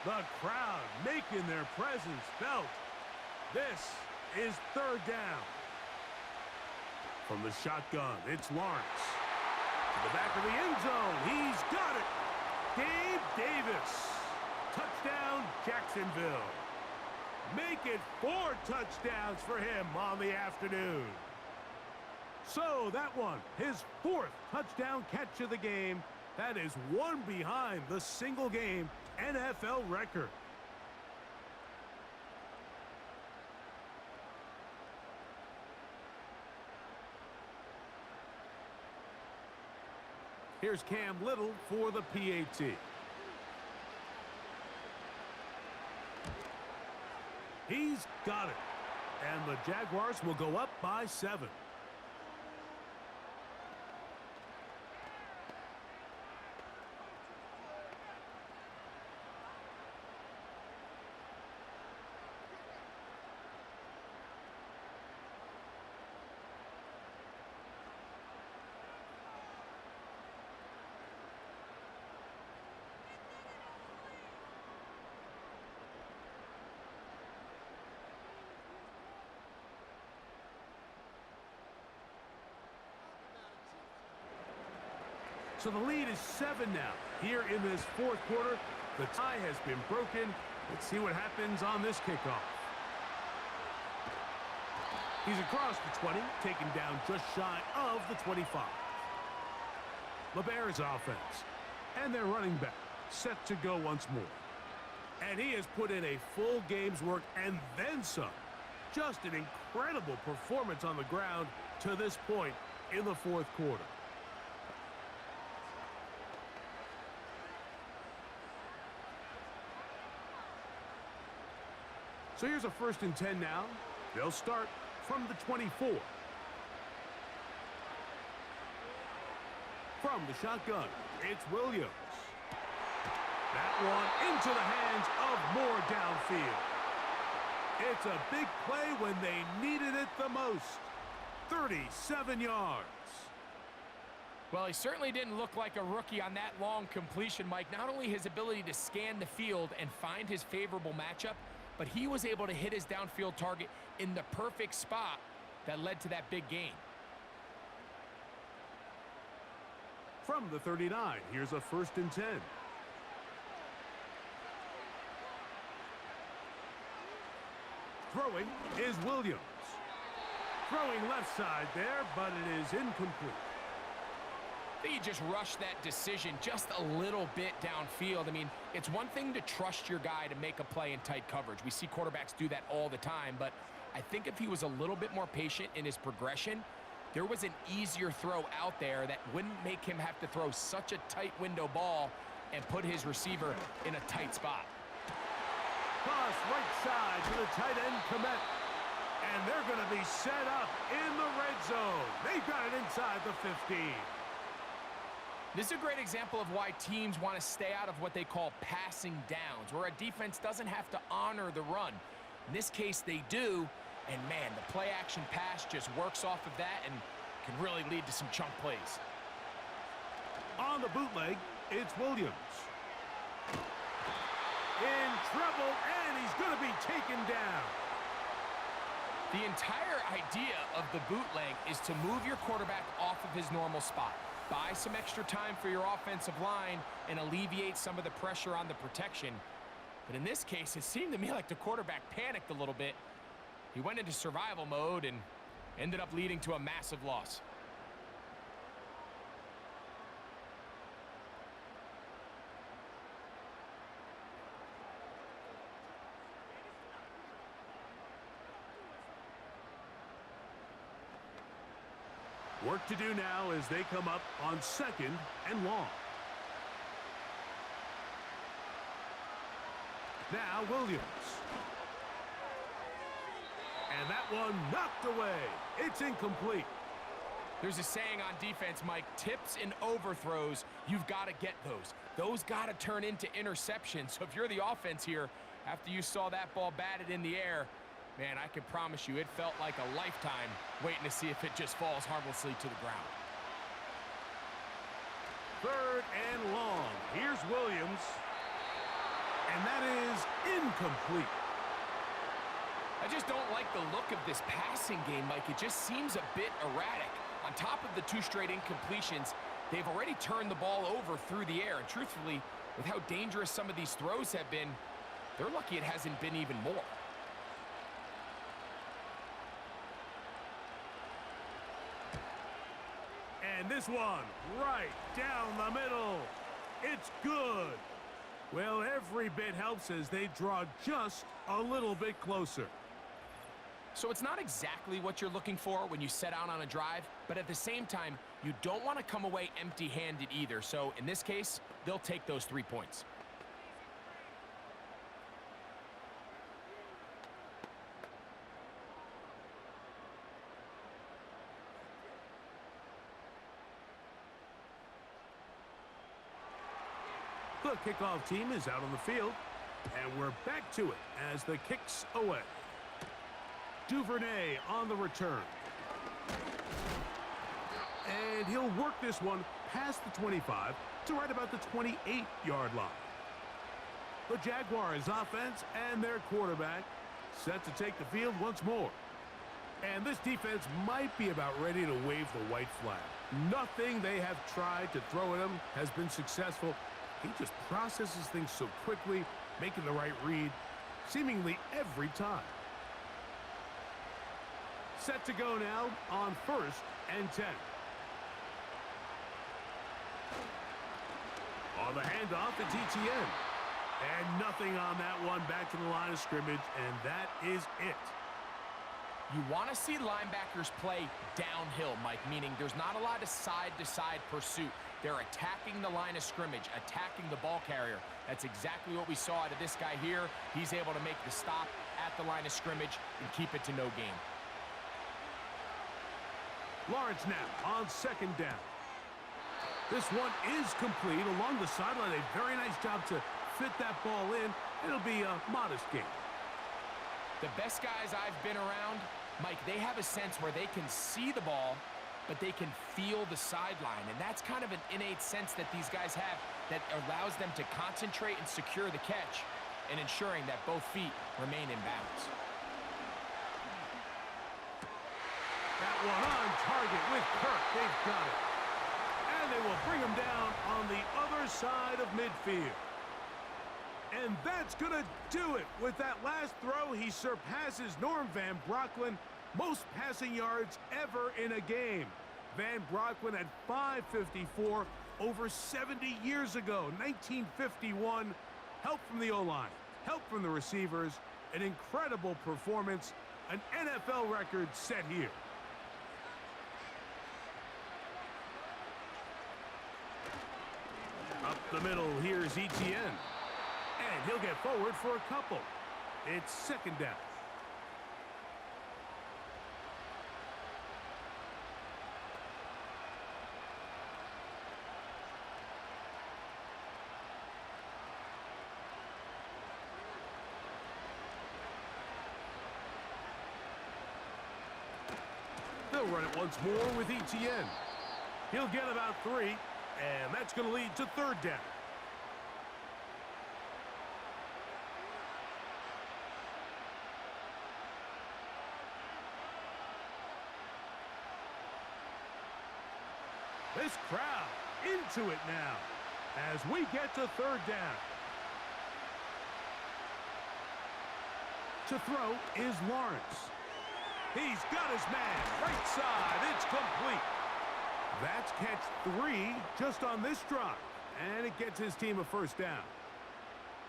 The crowd making their presence felt. This is 3rd down. From the shotgun, it's Lawrence. To the back of the end zone, he's got it. Gabe Davis. Touchdown, Jacksonville. Make it 4 touchdowns for him on the afternoon. So that one, his 4th touchdown catch of the game. That is one behind the single-game NFL record. Here's Cam Little for the PAT. He's got it. And the Jaguars will go up by 7. So the lead is 7 now. Here in this 4th quarter, the tie has been broken. Let's see what happens on this kickoff. He's across the 20, taken down just shy of the 25. The Bears offense. And their running back set to go once more. And he has put in a full game's work and then some. Just an incredible performance on the ground to this point in the 4th quarter. So here's a 1st and 10 now. They'll start from the 24. From the shotgun, it's Williams. That one into the hands of Moore downfield. It's a big play when they needed it the most. 37 yards. Well, he certainly didn't look like a rookie on that long completion, Mike. Not only his ability to scan the field and find his favorable matchup, but he was able to hit his downfield target in the perfect spot that led to that big gain. From the 39, here's a 1st and 10. Throwing is Williams. Throwing left side there, but it is incomplete. I think he just rushed that decision just a little bit downfield. I mean, it's one thing to trust your guy to make a play in tight coverage. We see quarterbacks do that all the time, but I think if he was a little bit more patient in his progression, there was an easier throw out there that wouldn't make him have to throw such a tight window ball and put his receiver in a tight spot. Cross right side to the tight end, Komet. And they're going to be set up in the red zone. They've got it inside the 15. This is a great example of why teams want to stay out of what they call passing downs, where a defense doesn't have to honor the run. In this case, they do, and man, the play-action pass just works off of that and can really lead to some chunk plays. On the bootleg, it's Williams. in trouble, and he's going to be taken down. The entire idea of the bootleg is to move your quarterback off of his normal spot. Buy some extra time for your offensive line and alleviate some of the pressure on the protection. But in this case, it seemed to me like the quarterback panicked a little bit. He went into survival mode and ended up leading to a massive loss. Work to do now as they come up on 2nd and long. Now Williams. And that one knocked away. It's incomplete. There's a saying on defense, Mike, tips and overthrows, you've got to get those. Those got to turn into interceptions. So if you're the offense here, after you saw that ball batted in the air, man, I can promise you it felt like a lifetime waiting to see if it just falls harmlessly to the ground. 3rd and long. Here's Williams. And that is incomplete. I just don't like the look of this passing game, Mike. It just seems a bit erratic. On top of the 2 straight incompletions, they've already turned the ball over through the air. And truthfully, with how dangerous some of these throws have been, they're lucky it hasn't been even more. And this one right down the middle. It's good. Well, every bit helps as they draw just a little bit closer. So it's not exactly what you're looking for when you set out on a drive, but at the same time, you don't want to come away empty-handed either. So in this case, they'll take those 3 points. The kickoff team is out on the field, and we're back to it as the kick's away. Duvernay on the return. And he'll work this one past the 25 to right about the 28-yard line. The Jaguars offense and their quarterback set to take the field once more. And this defense might be about ready to wave the white flag. Nothing they have tried to throw at him has been successful. He just processes things so quickly, making the right read, seemingly every time. Set to go now on 1st and 10. On the handoff, it's ETN. And nothing on that one, back to the line of scrimmage, and that is it. You want to see linebackers play downhill, Mike, meaning there's not a lot of side-to-side pursuit. They're attacking the line of scrimmage, attacking the ball carrier. That's exactly what we saw out of this guy here. He's able to make the stop at the line of scrimmage and keep it to no gain. Lawrence now on 2nd down. This one is complete along the sideline. A very nice job to fit that ball in. It'll be a modest gain. The best guys I've been around, Mike, they have a sense where they can see the ball, but they can feel the sideline. And that's kind of an innate sense that these guys have that allows them to concentrate and secure the catch and ensuring that both feet remain in bounds. That one on target with Kirk. They've got it. And they will bring him down on the other side of midfield. And that's going to do it. With that last throw, he surpasses Norm Van Brocklin. Most passing yards ever in a game. Van Brocklin at 554 over 70 years ago, 1951. Help from the O-line, help from the receivers, an incredible performance, an NFL record set here. Up the middle, here's ETN. And he'll get forward for a couple. It's 2nd down. They'll run it once more with ETN. He'll get about 3, and that's going to lead to 3rd down. This crowd into it now as we get to third down. To throw is Lawrence. He's got his man. Right side. It's complete. That's catch 3 just on this drive. And it gets his team a first down.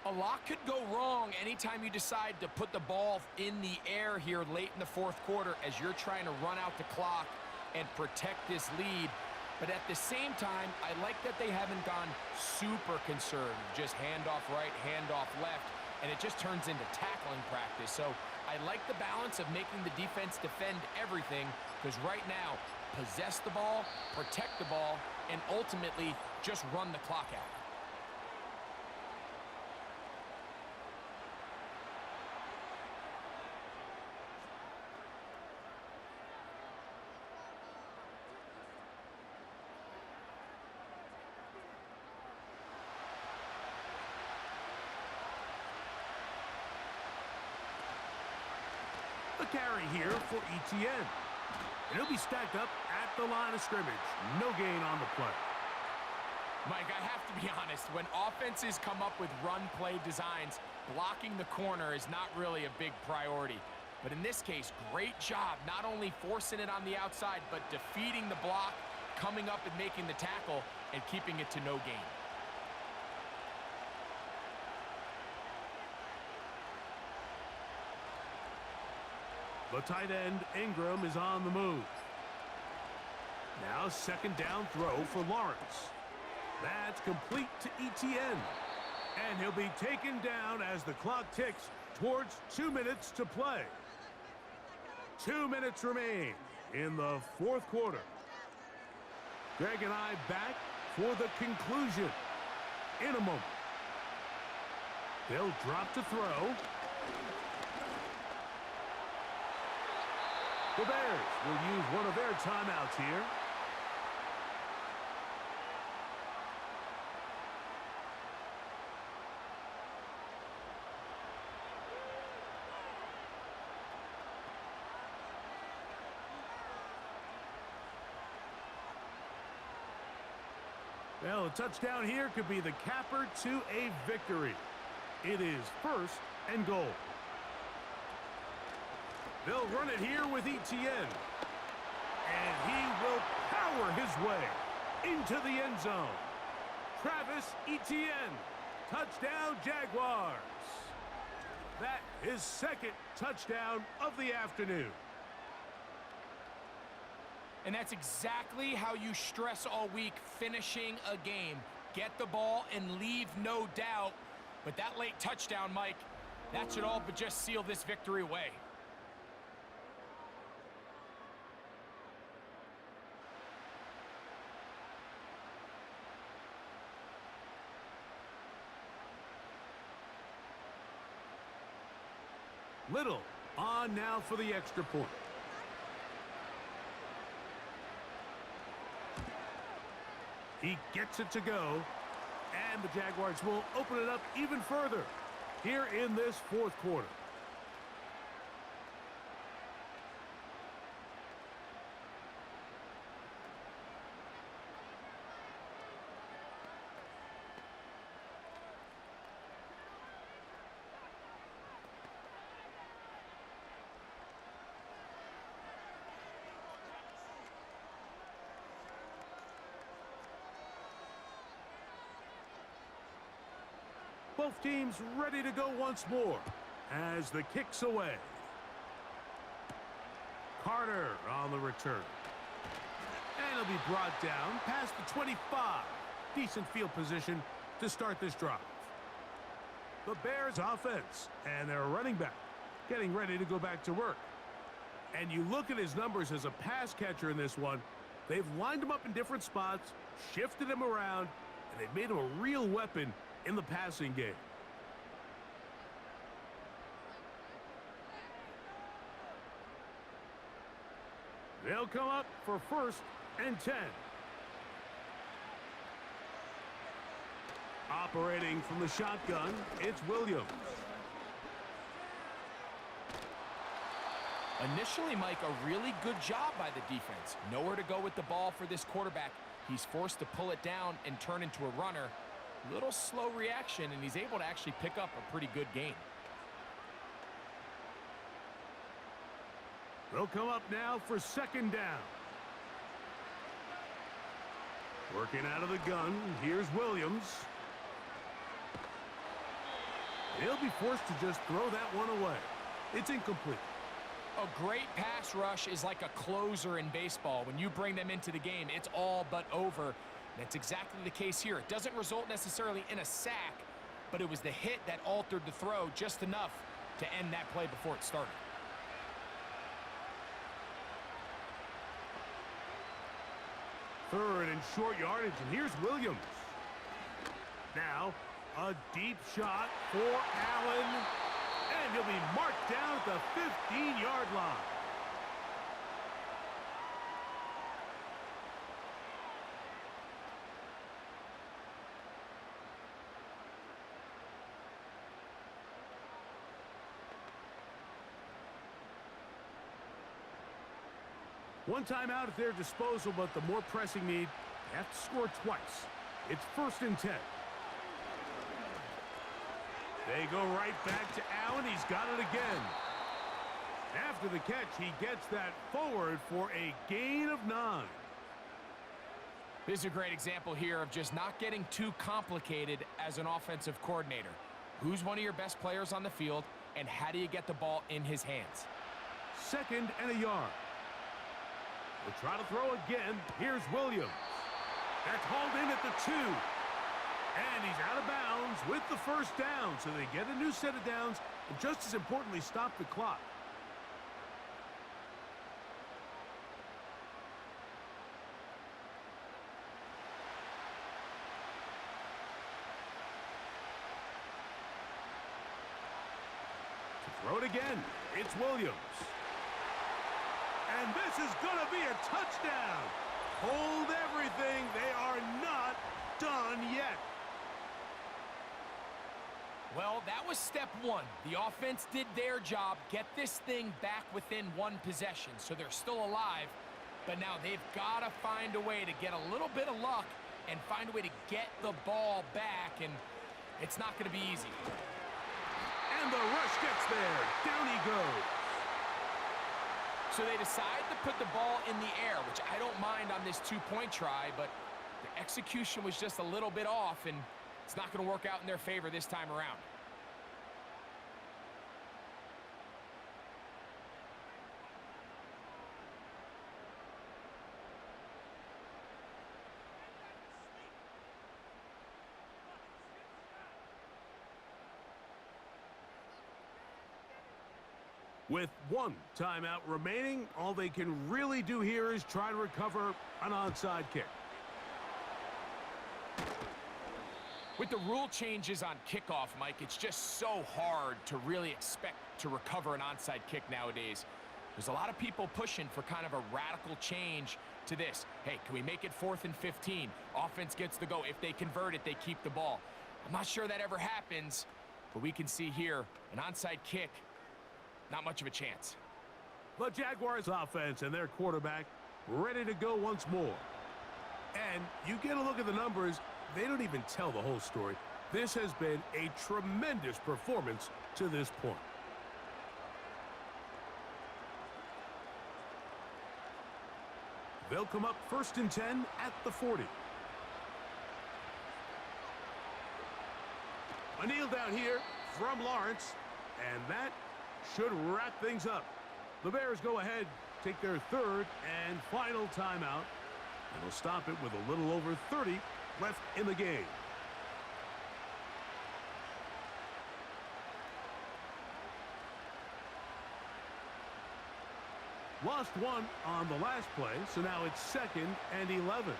A lot could go wrong anytime you decide to put the ball in the air here late in the fourth quarter as you're trying to run out the clock and protect this lead. But at the same time, I like that they haven't gone super conservative. Just handoff right, handoff left, and it just turns into tackling practice. So I like the balance of making the defense defend everything, because right now, possess the ball, protect the ball, and ultimately just run the clock out. A carry here for ETN. And he'll be stacked up at the line of scrimmage. No gain on the play. Mike, I have to be honest, when offenses come up with run-play designs, blocking the corner is not really a big priority. But in this case, great job not only forcing it on the outside, but defeating the block, coming up and making the tackle, and keeping it to no gain. The tight end, Ingram, is on the move. Now second down throw for Lawrence. That's complete to ETN. And he'll be taken down as the clock ticks towards 2 minutes to play. 2 minutes remain in the fourth quarter. Greg and I back for the conclusion in a moment. They'll drop to throw. The Bears will use one of their timeouts here. Well, a touchdown here could be the capper to a victory. It is first and goal. They'll run it here with ETN. And he will power his way into the end zone. Travis Etienne, touchdown Jaguars. That is second touchdown of the afternoon. And that's exactly how you stress all week, finishing a game. Get the ball and leave no doubt. But that late touchdown, Mike, that should all but just seal this victory away. Little on now for the extra point. He gets it to go, and the Jaguars will open it up even further here in this fourth quarter. Both teams ready to go once more as the kick's away. Carter on the return. And he'll be brought down past the 25. Decent field position to start this drive. The Bears offense and their running back getting ready to go back to work. And you look at his numbers as a pass catcher in this one. They've lined him up in different spots, shifted him around, and they've made him a real weapon in the passing game. They'll come up for first and 10. Operating from the shotgun, it's Williams. Initially, Mike, a really good job by the defense. Nowhere to go with the ball for this quarterback. He's forced to pull it down and turn into a runner. Little slow reaction, and he's able to actually pick up a pretty good gain. They'll come up now for second down. Working out of the gun, here's Williams. He'll be forced to just throw that one away. It's incomplete. A great pass rush is like a closer in baseball. When you bring them into the game, it's all but over. That's exactly the case here. It doesn't result necessarily in a sack, but it was the hit that altered the throw just enough to end that play before it started. Third and short yardage, and here's Williams. Now, a deep shot for Allen, and he'll be marked down at the 15-yard line. One timeout at their disposal, but the more pressing need, they have to score twice. It's 1st and 10. They go right back to Allen. He's got it again. After the catch, he gets that forward for a gain of 9. This is a great example here of just not getting too complicated as an offensive coordinator. Who's one of your best players on the field, and how do you get the ball in his hands? 2nd and a yard. We'll try to throw again. Here's Williams. That's hauled in at the 2. And he's out of bounds with the 1st down. So they get a new set of downs and just as importantly stop the clock. To throw it again. It's Williams. And this is going to be a touchdown. Hold everything. They are not done yet. Well, that was step 1. The offense did their job, get this thing back within 1 possession, so they're still alive. But now they've got to find a way to get a little bit of luck and find a way to get the ball back, and it's not going to be easy. And the rush gets there. Down he goes. So they decide to put the ball in the air, which I don't mind on this 2-point try, but the execution was just a little bit off, and it's not going to work out in their favor this time around. With 1 timeout remaining, all they can really do here is try to recover an onside kick. With the rule changes on kickoff, Mike, it's just so hard to really expect to recover an onside kick nowadays. There's a lot of people pushing for kind of a radical change to this. Hey, can we make it 4th and 15? Offense gets the go. If they convert it, they keep the ball. I'm not sure that ever happens, but we can see here an onside kick. Not much of a chance. The Jaguars offense and their quarterback ready to go once more. And you get a look at the numbers, they don't even tell the whole story. This has been a tremendous performance to this point. They'll come up 1st and 10 at the 40. A kneel down here from Lawrence, and that should wrap things up. The Bears go ahead, take their 3rd and final timeout, and they'll stop it with a little over 30 left in the game. Lost 1 on the last play, so now it's 2nd and 11.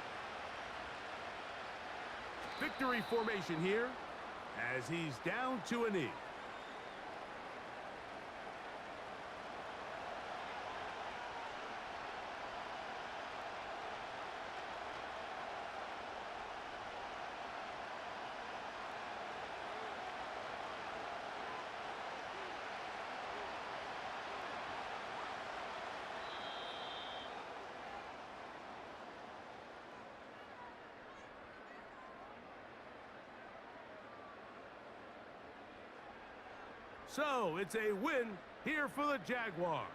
Victory formation here as he's down to a knee. So it's a win here for the Jaguars.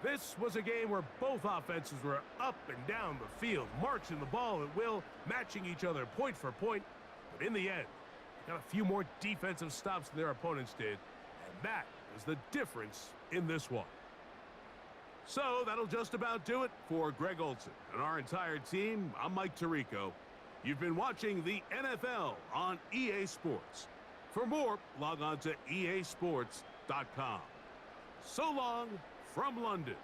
This was a game where both offenses were up and down the field, marching the ball at will, matching each other point for point. But in the end, got a few more defensive stops than their opponents did, and that was the difference in this one. So that'll just about do it for Greg Olson and our entire team. I'm Mike Tirico. You've been watching the NFL on EA Sports. For more, log on to easports.com. So long from London.